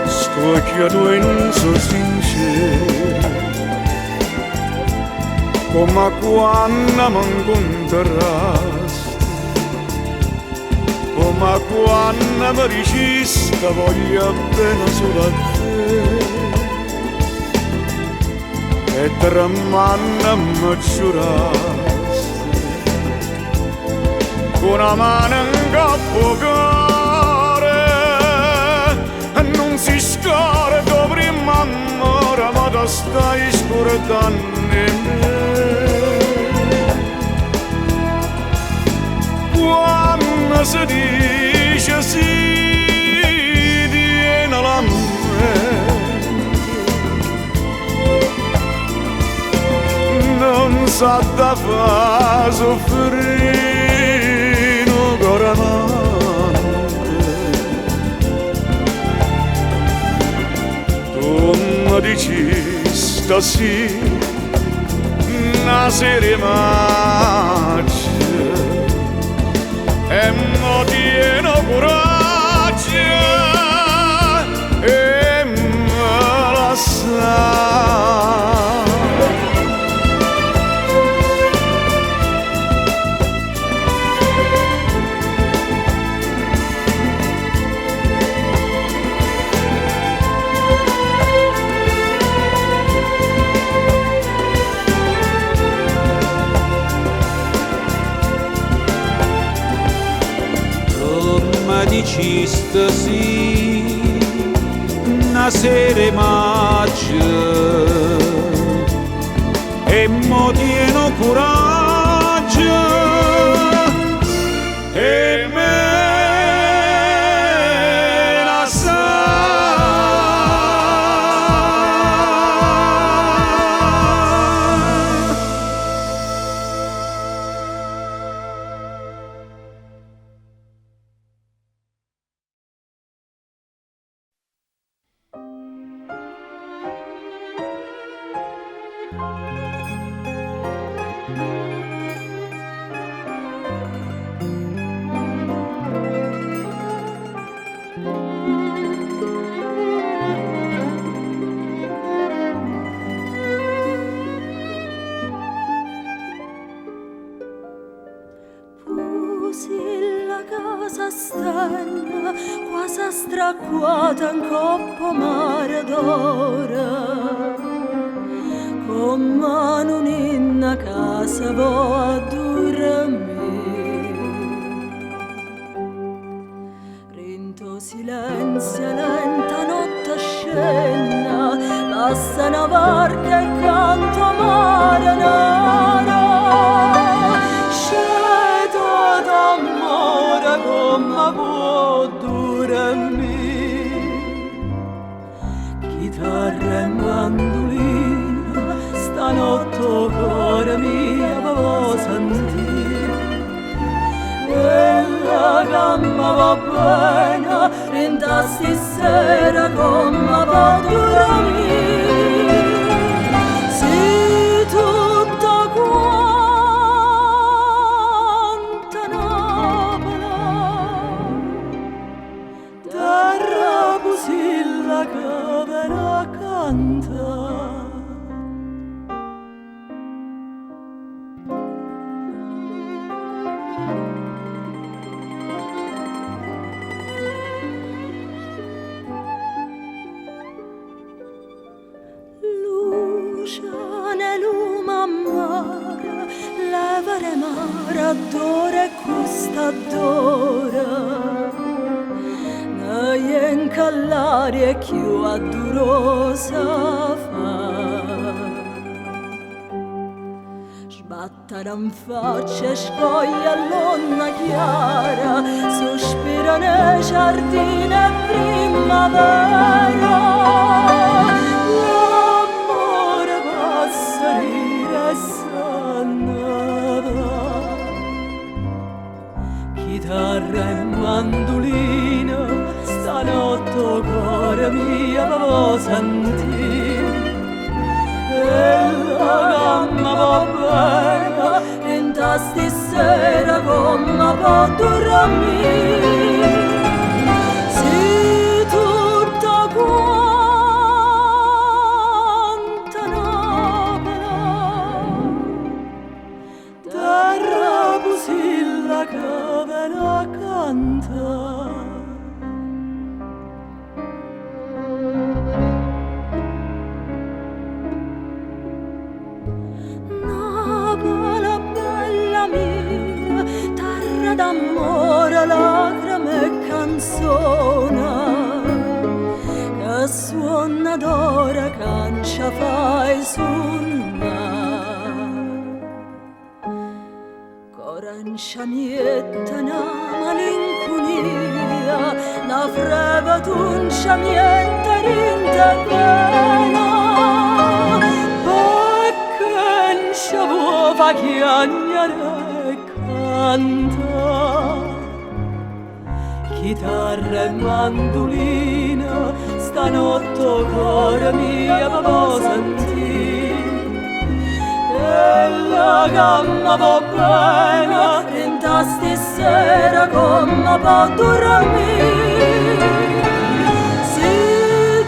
Scogliato e non so sincero, come quando mi incontrasti, come quando mi dicesti voglio bene solo a te, e tremando mi giurasti, con una mano in capo cuore, e non si scorda prima amore, ma ti stai scordando me. Quando si dice sì, tiene la mente, non sa da fa soffrire un cuore amante. Tu mi dici sta sì una sera maggio e mo tieno coraggio e me la sa. Diciste sì una sera maggio e mo tieno coraggio e me la sa. Quasi stracquata in coppa mare d'ora, con mano in casa vo a dormire. Rinto silenzio lenta notte scena, passa una barca e canto mare nero, sceto d'amore come può dormire. Chitarra e mandolina, stanotte cuore mio avevo sentire. gamma va bene, in sti sera come va dormire. Si tutta quanta Napoli, terra pusilla che ve la canta. D'ora e custa d'ora ne incallare più addurosa fa sbattere in faccia scoglia l'onna chiara sospira nei giardini e primavera l'amore passa rire e s'annava chitarra e mandolino, stanotte cuore mia avevo sentire. E la gamma va bene, in sti sera come può dormire. Si tutta quanta Napoli, terra pusilla che ve la canta. Napoli bella mia, terra d'amore, lacrime e canzone, che suona d'ora cancia fai sunna. Coranciamietta na malinconia, na freva tunciamietta rinta piena, perché non fa chiagnare e canta. Chitarra e mandolino, stanotte cuore mia avevo sentire. E la gamma va bene, in sti sera come può dormire. Si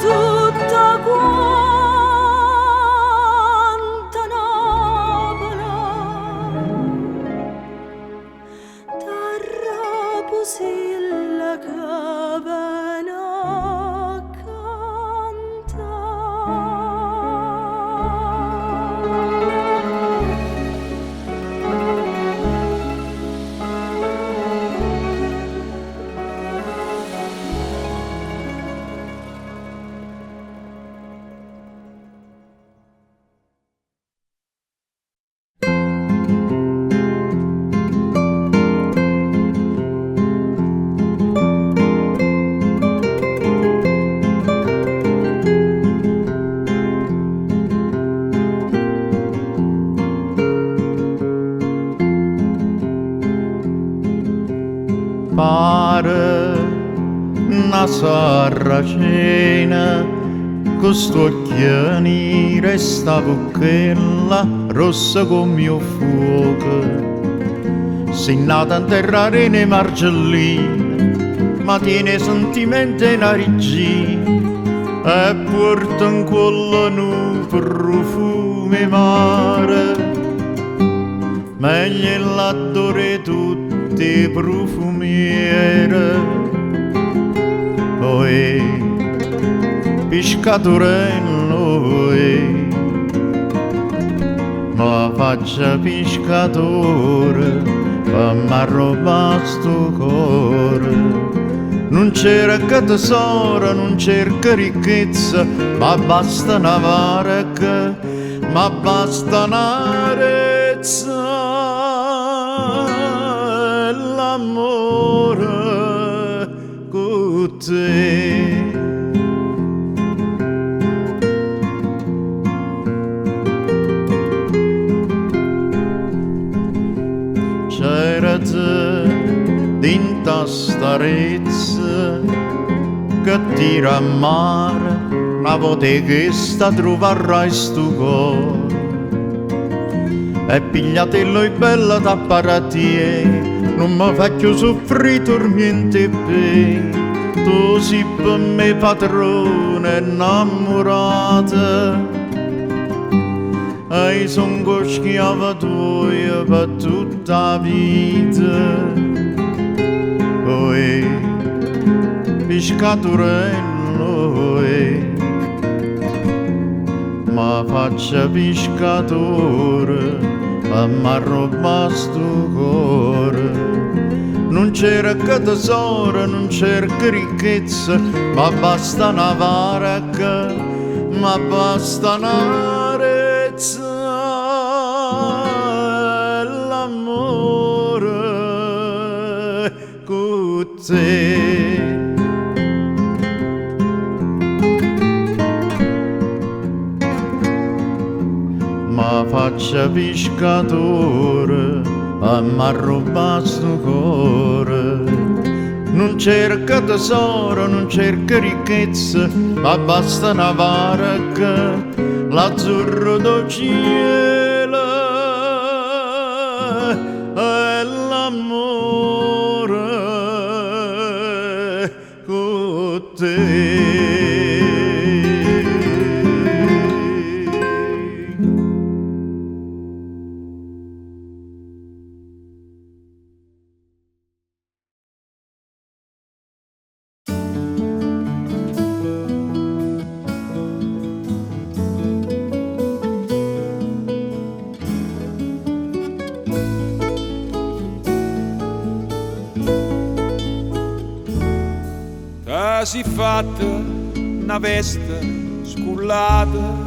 tutta quanta Napoli, terra pusilla che ve ne canta. Pare una sarracena con sto occhiani resta buchella rossa come mio fuoco. Sei nata in terra rene margelline, ma tiene sentimenti in regina e porta in quella nu profume mare. Meglio l'adore tutte profumiere. Pescatorello, ma faccia pescatore, ma m'arroba sto cuore. Non cerca tesoro, non cerca ricchezza, ma basta una varca, ma basta una rezza. L'amore con te. C'era te dinta starezza che tira a mare una volta che sta troverai sto cuore e pigliatello e bella da paratie non mi faccio soffrire tormenti per tu sei per me padrone innamorata e son go schiava tua per tutta la vita oe pescatorello ma faccia pescatore ma m'arroba sto cuore non c'era che tesoro non c'era che ricchezza ma basta una varca ma basta una rezza e l'amore con te ma faccia pescatore a m'arroba sto cuore non cerca tesoro non cerca ricchezza ma basta una varca l'azzurro del cielo e l'amore con te si fatta una veste scullata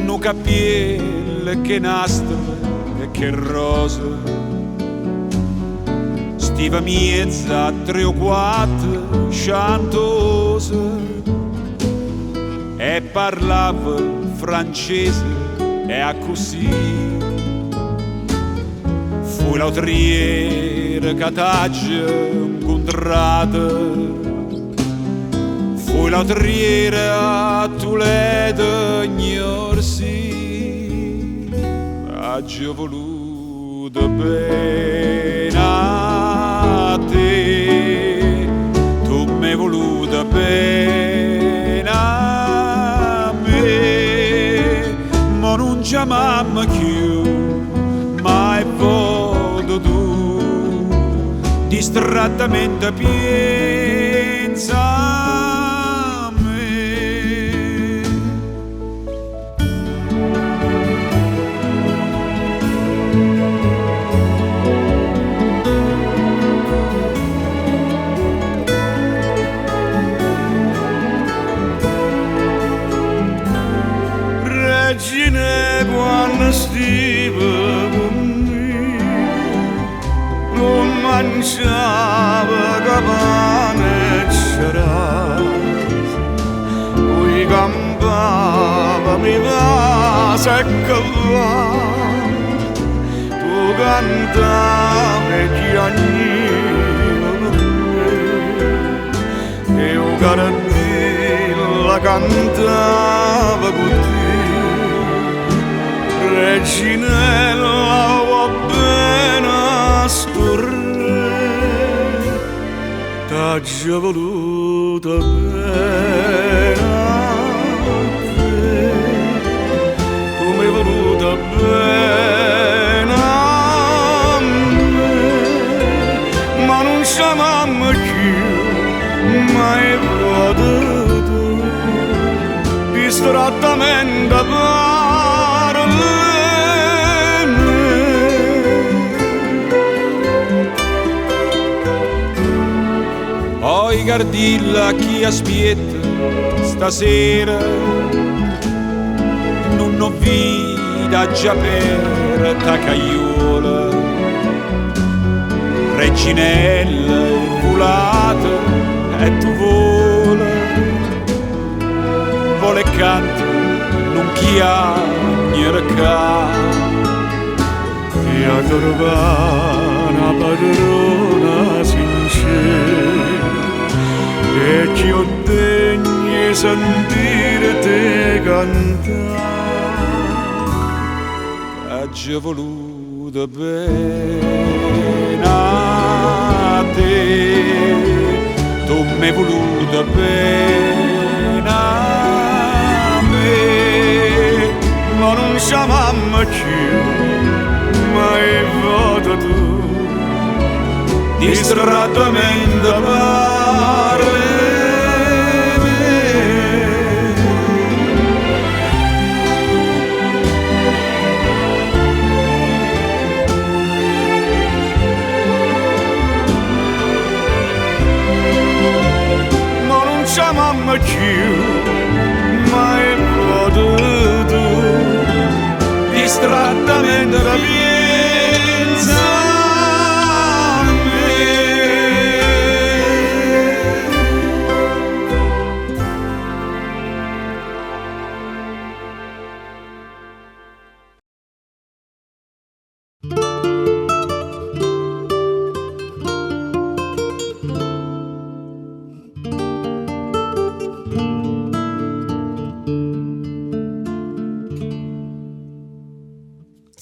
no cappielle che nastro e che rosa stiva miezza 3 o 4 chantosa e parlava francese e a così fu l'autriere che taglia incontrata fu l'autriere a Toledo ignorsi aggio voluto bene a te tu m'hai voluto bene a me ma non chiamammo più mai voto tu distrattamente pensa a me Regine quando stiva con me non mangiava capane cerate poi campava mi va secca tu cantavi e piagniva per me e io caratilla cantava con te Reginella va bene a scorrere t'aggio voluto bene a te tu mi hai voluto bene a me ma non chiamammo più mai potuto distrattamente poi Gardilla chi aspetta stasera non ho vita già per ta caiola Reginella volata e tu vola vole canto non chiagnere ca e a Corvana una padrona sincera e che ho degni sentire te cantare. Ci voluto bene a te, tu mi hai voluto bene a me, ma non siamo più mai voto tu, distrattamente pare. Mamma più mai potuto distrattamente la pienza a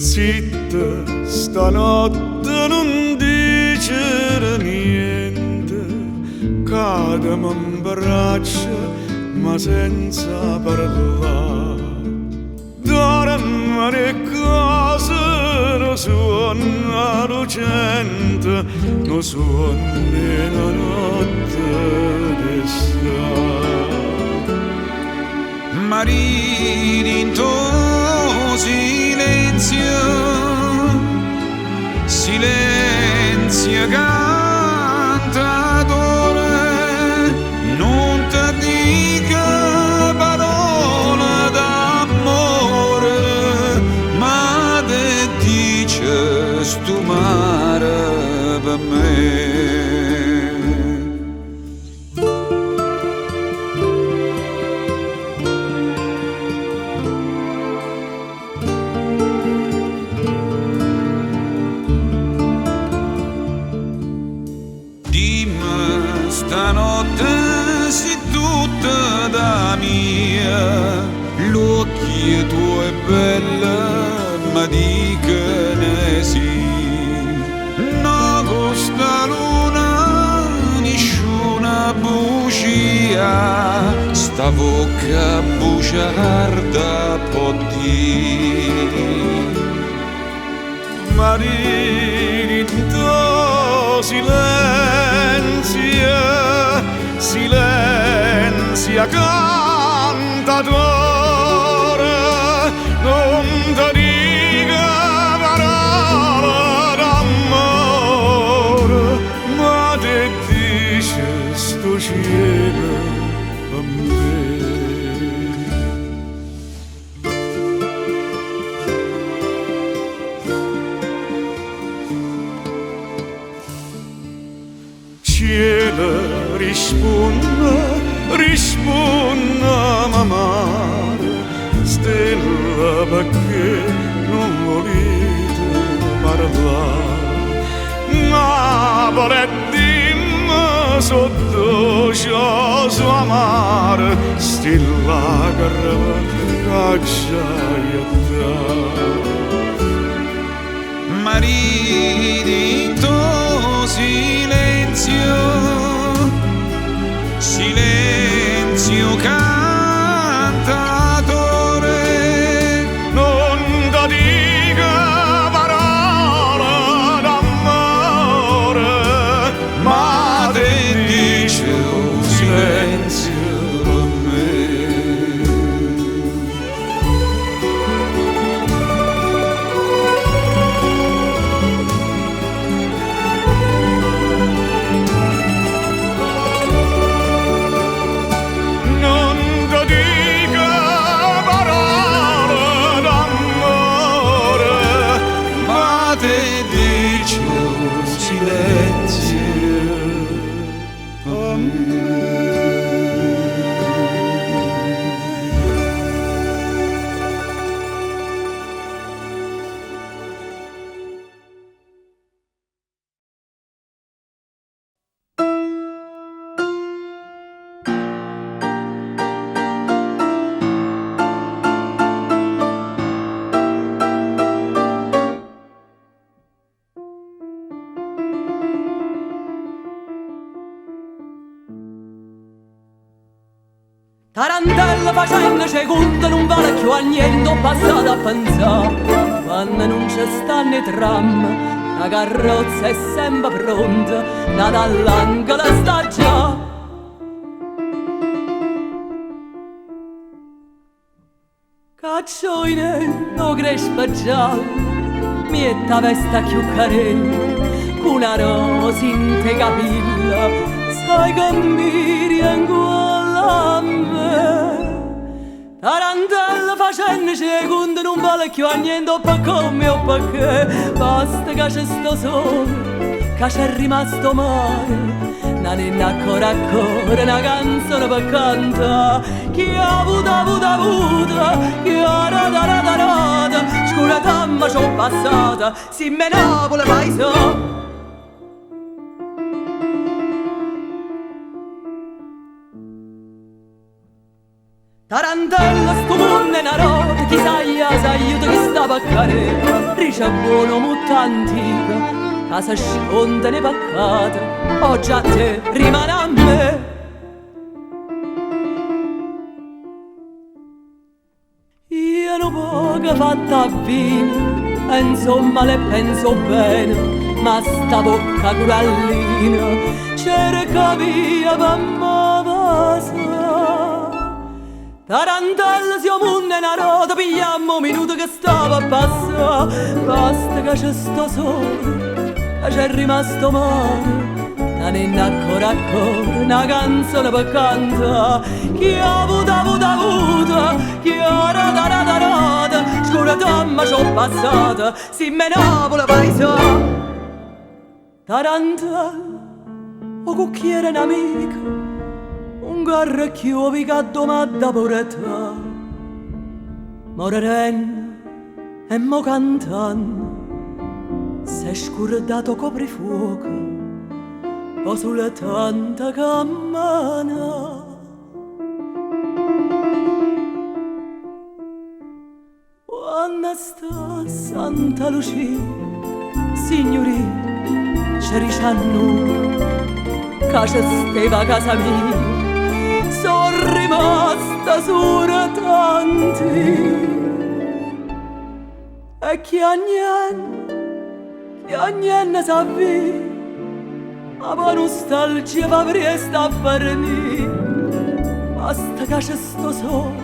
zitta, stanotte non dicere niente, cademi in braccia ma senza parlare. Dormi le cose non suona lucente, non suona la notte d'estate. Marini in silenzio, silenzio cantatore, non ti dica parola d'amore, ma te dice stu mare per me. Stanotte sei tutta da mia, l'occhio tuo è bella, ma di che ne sì. No, questa luna, nessuna bugia, sta bocca bugiarda può dire. Marini, silenzia, silenzia cantatore, non ti dica parola d'amore, ma te dice sto cielo a me. Cielo risponda mamma, stella perché non volete parlare. Napoli e dimmi sotto ciò suo amare, stella che cacciai a te. Marini in tuo silenzio, silenzio cantatore, non ti dica parola d'amore, ma te dice un silenzio a me. Tarantella facendo secondo non vale più a niente, ho passato a pensare. Quando non c'è stanno i tram, la carrozza è sempre pronta, nata all'angolo sta già. Caccioine, lo crespa giallo, mietta vesta più carella, con una rosa in te capilla, sai che mi riangola a me. Tarantella facendo secondo non vale più a niente, o per come o perché, basta che c'è sto sole, che c'è rimasto mare. Non è ancora una canzone per cantare, chi ha avuto, chi ha rata, scura tamma c'ho passata, si me Napoli paese. Tarantella sto mondo è una rota, chi s'aiuta chi sta a paccare, rice buono molto antica, che si sconda nei peccati, oggi a te rimane a me. Io non poco fatta a vino, e insomma le penso bene, ma sta bocca corallina cerca via per me passare. Tarantella sia mondo è una rota, pigliamo un minuto che stava a passare, basta che c'è sto sole, che c'è rimasto mare. Non è ancora una canzone per cantare, chi ha avuto, chi ha rata, scura damma c'ho passata, si me Napoli paese. Tarantella, o cucchiere un'amica, un garrecchio vi che domanda pure te, morendo e mo cantando, s'è scordato coprifuoco, poi sulle tante cammana. Quando sta Santa Lucia, signori, c'è riccianno, che c'è steva casa mia, sono rimasta sura tanti. E chi a niente sa vi, ma nostalgia va presta a farni, basta che c'è sto sole,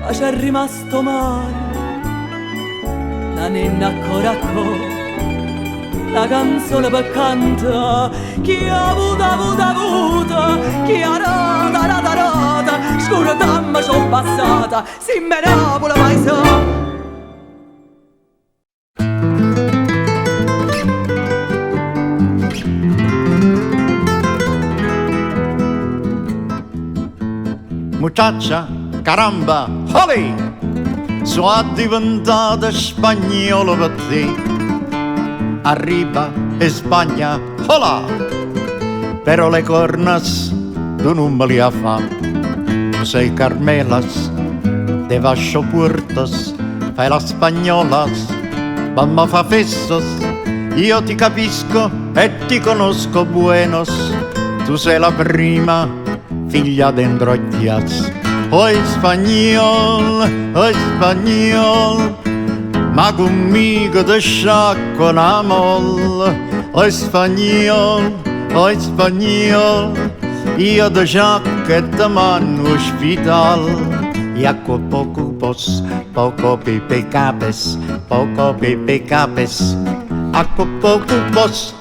che c'è rimasto mare, non è ancora la canzone per cantare, chi ha avuto, chi ha rata, scura damma c'ho passata, si me Napoli paese. Muchacha, caramba, olè, sono diventata spagnolo per te. Arriba in Spagna, hola, però le cornas tu non me li ha fa. Tu sei Carmelas, te vascio puertas, fai la spagnolas, mamma fa festos, io ti capisco e ti conosco buenos. Tu sei la prima figlia dentro Diaz. Oi spagnol, ma conmigo te sciacco una molla. Oi spagnol, io te sciacco e te mando ospital. E a poco pos, poco pepe capes, a poco pos.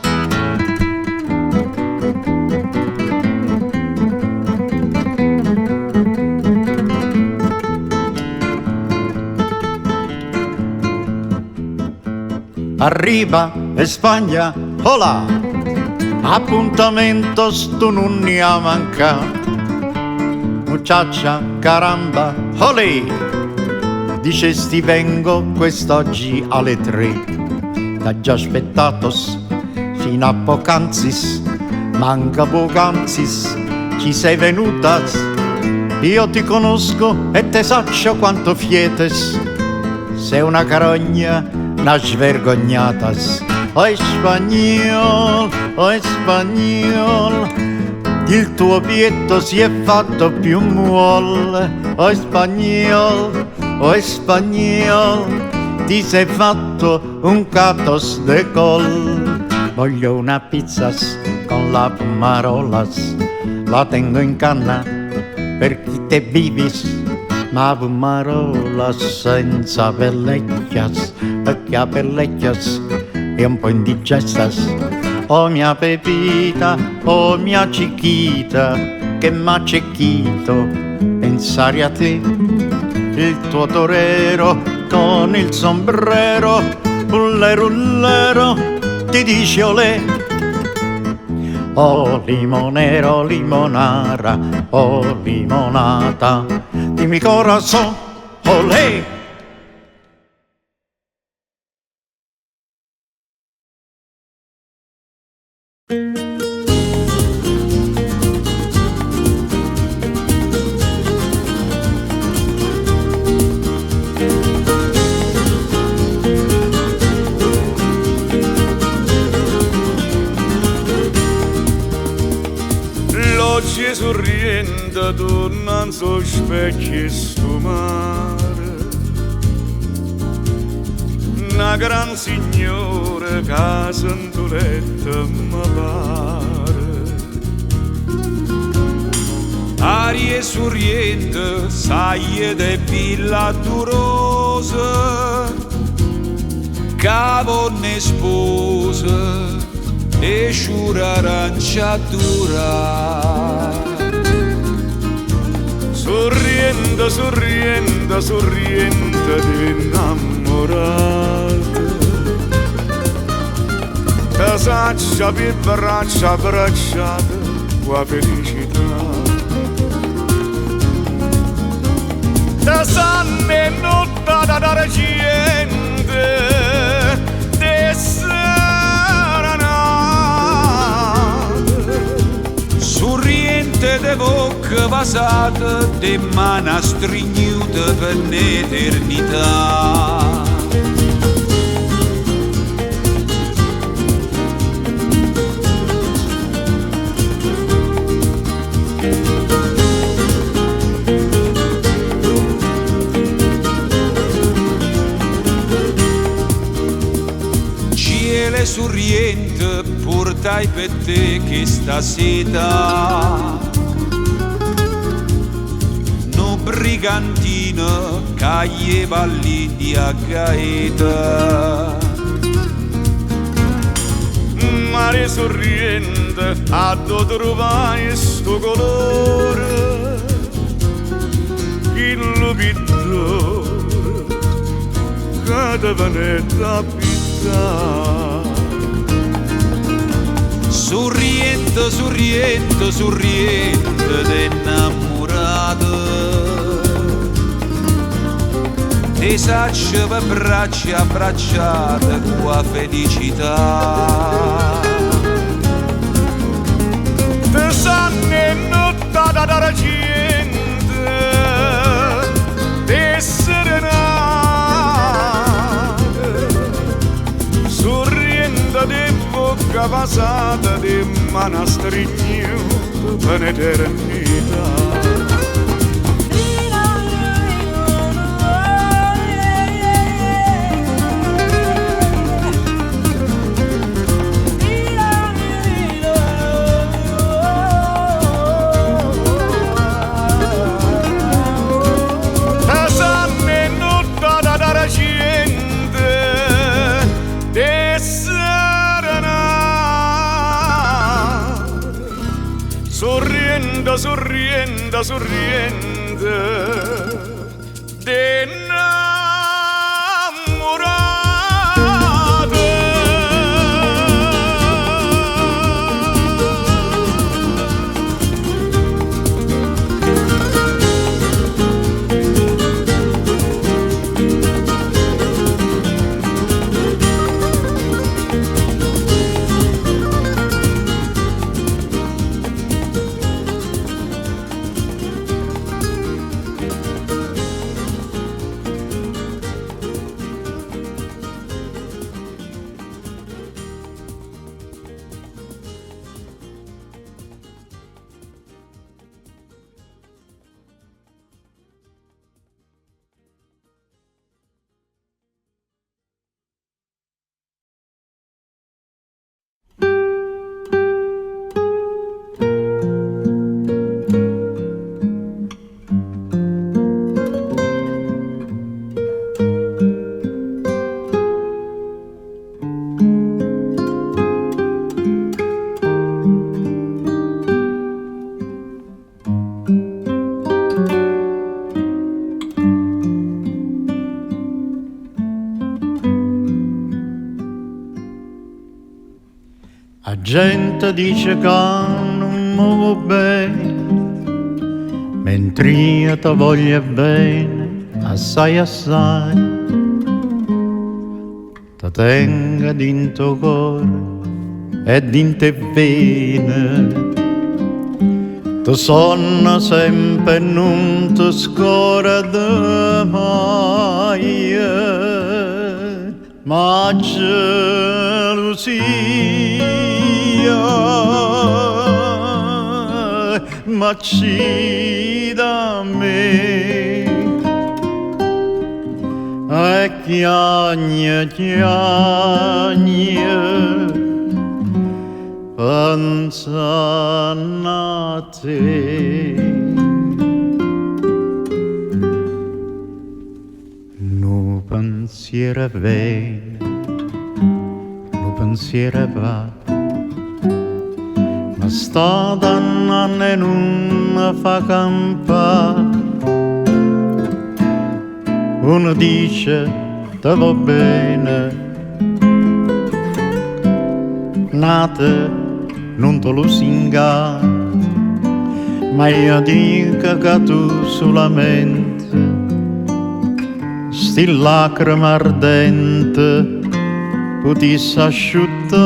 Arriba in Spagna, hola, appuntamentos tu non ne ha manca. Muchacha, caramba, olè, dicesti vengo quest'oggi alle 3. T'ha già aspettatos fino a poc'anzis, manca poc'anzis, ci sei venutas. Io ti conosco e te saccio quanto fietes. Sei una carogna, una svergognatas. Oi spagnol, il tuo pietto si è fatto più molle, oh spagnolo, ti sei fatto un catos de col. Voglio una pizza con la pumarolas, la tengo in canna per chi te vivis, ma pumarolas senza pellecchias, perché a pellecchias è un po' indigestas. Oh mia pepita, oh mia chiquita, che m'ha cecchito pensare a te, il tuo torero con il sombrero, ullero, ti dice olè. Oh limonero, limonara, oh limonata, dimmi corazon, olè. L'oggi sorriente tornano su specchi e sto mare, una gran signora che sentoletta mi pare. Arie sorriente, saglie de villa durosa, cavone sposa e sciura aranciatura. Sorriente, sorriente, sorriente di innamorata, te saccia per braccia abbracciata qua felicità. Te sanne notte da d'argente, te sorriente de bocca vasata, de mana strignuta per l'eternità. Cielo sorriente, portai per te che stasera brigantina caglieva l'India gaeta. Mare sorriente a dove trovai sto colore, il pittore che te venetta pittà. Sorriente, sorriente, sorriente d'innamorato, ti saccia per braccia abbracciate qua felicità. Te sanne notte d'argente, te serenate, sorriente di bocca passata, di mano strignuta per l'eternità. Sorriente, sorriente La gente dice che non muovo bene, mentre io ti voglio bene, assai assai. Ti tengo dentro cuore e dentro vene, ti sono sempre e non ti scordo mai. Ma gelosia m'accida a me e chiagna pensando a te. No pensiero viene, no pensiero va, ma sta dannando e non fa campare. Uno dice te va bene, nate non te lo singa, ma io dico che tu solamente sti lacrime ardente potessi asciuttare,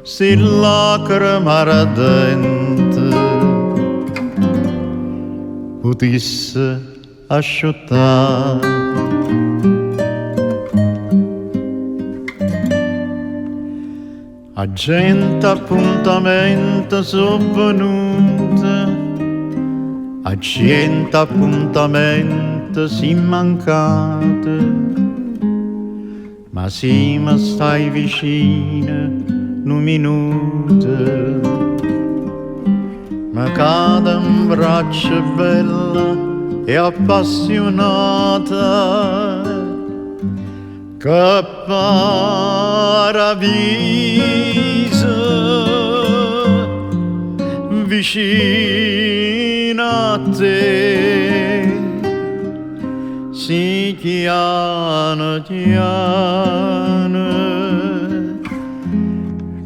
sti lacrime ardente potessi asciuttare. A gente appuntamento sono venuta, a cento appuntamenti si mancate, ma se mi stai vicino un minuto, mi cade un braccio bella e appassionata, che paradiso vicino a te, si piano piano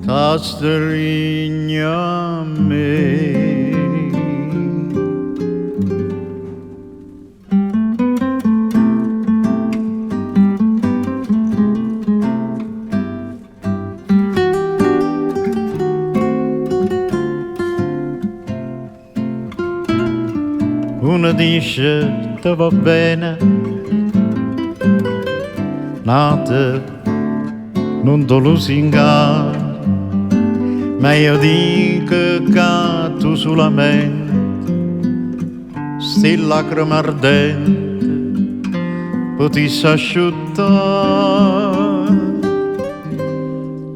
t'astrigna a me. Uno dice te va bene, nate non te lo singa, ma io dico che tu solamente sti lacrime ardente potessi asciuttare,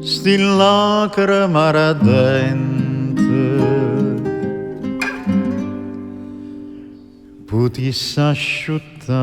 sti lacrime ardente potessi asciuttare.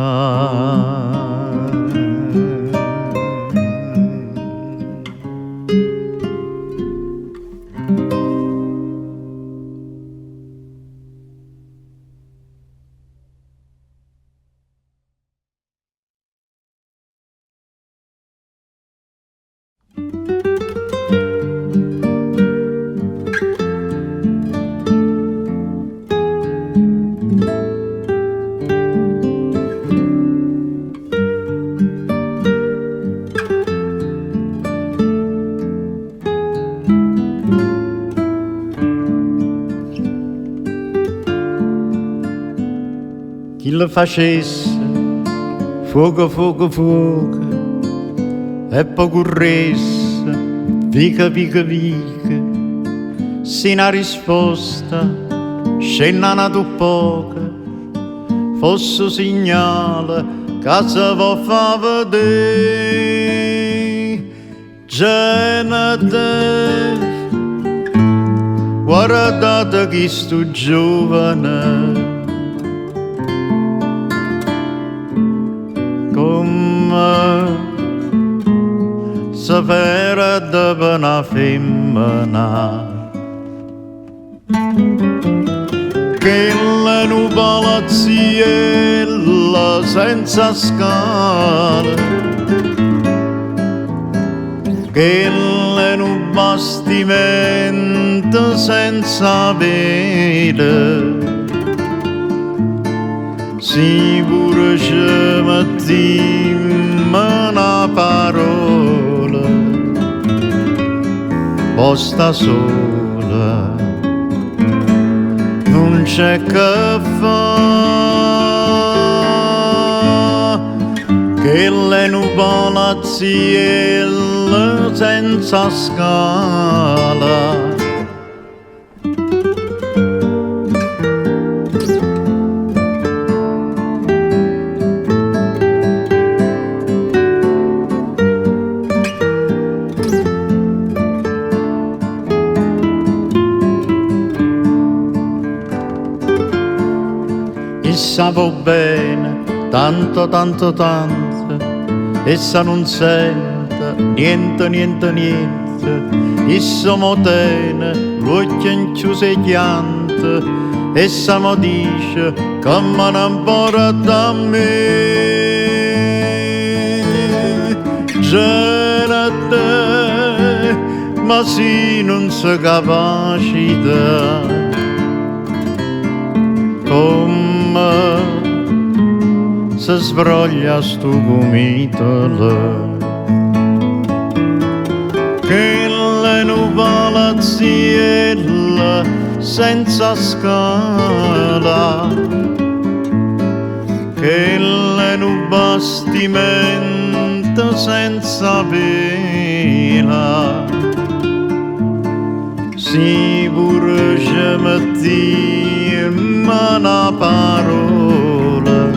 Chi lo facesse fuoco, fuoco, fuoco e poi corresse, vica, vica, vica, se una risposta scennana tu poca fosse segnale che si può fa vedere. Genete, guardate che sto giovane sapere dove una femmina che la nuvola ziella senza scale che è un bastimento senza vele. Si pure ci mettiamo una parola, posta sola, non c'è che fa, che le nuvole al cielo senza scala. Essa va bene, tanto, tanto, tanto, essa non sente niente, niente, niente, essa mo tiene l'occhio in chiuso e chiante, essa mo dice che me ne importa da me. Genete, ma si non si capacita, come se sbroglia sto gomitolo, che le nuvole al cielo senza scala, che le un bastimento senza vela. Si pure ci mettiamo una parola,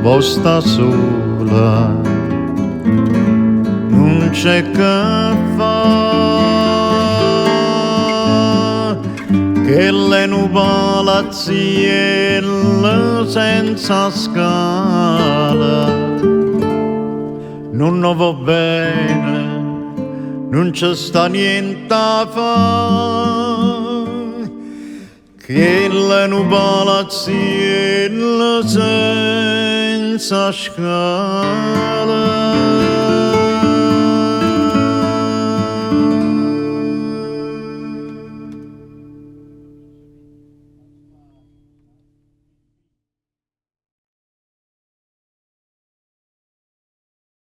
vostra sola, non c'è che fa, che le nuvole al cielo senza scala. Non va bene, non c'è sta niente a fare, che le nuvole al cielo senza scala.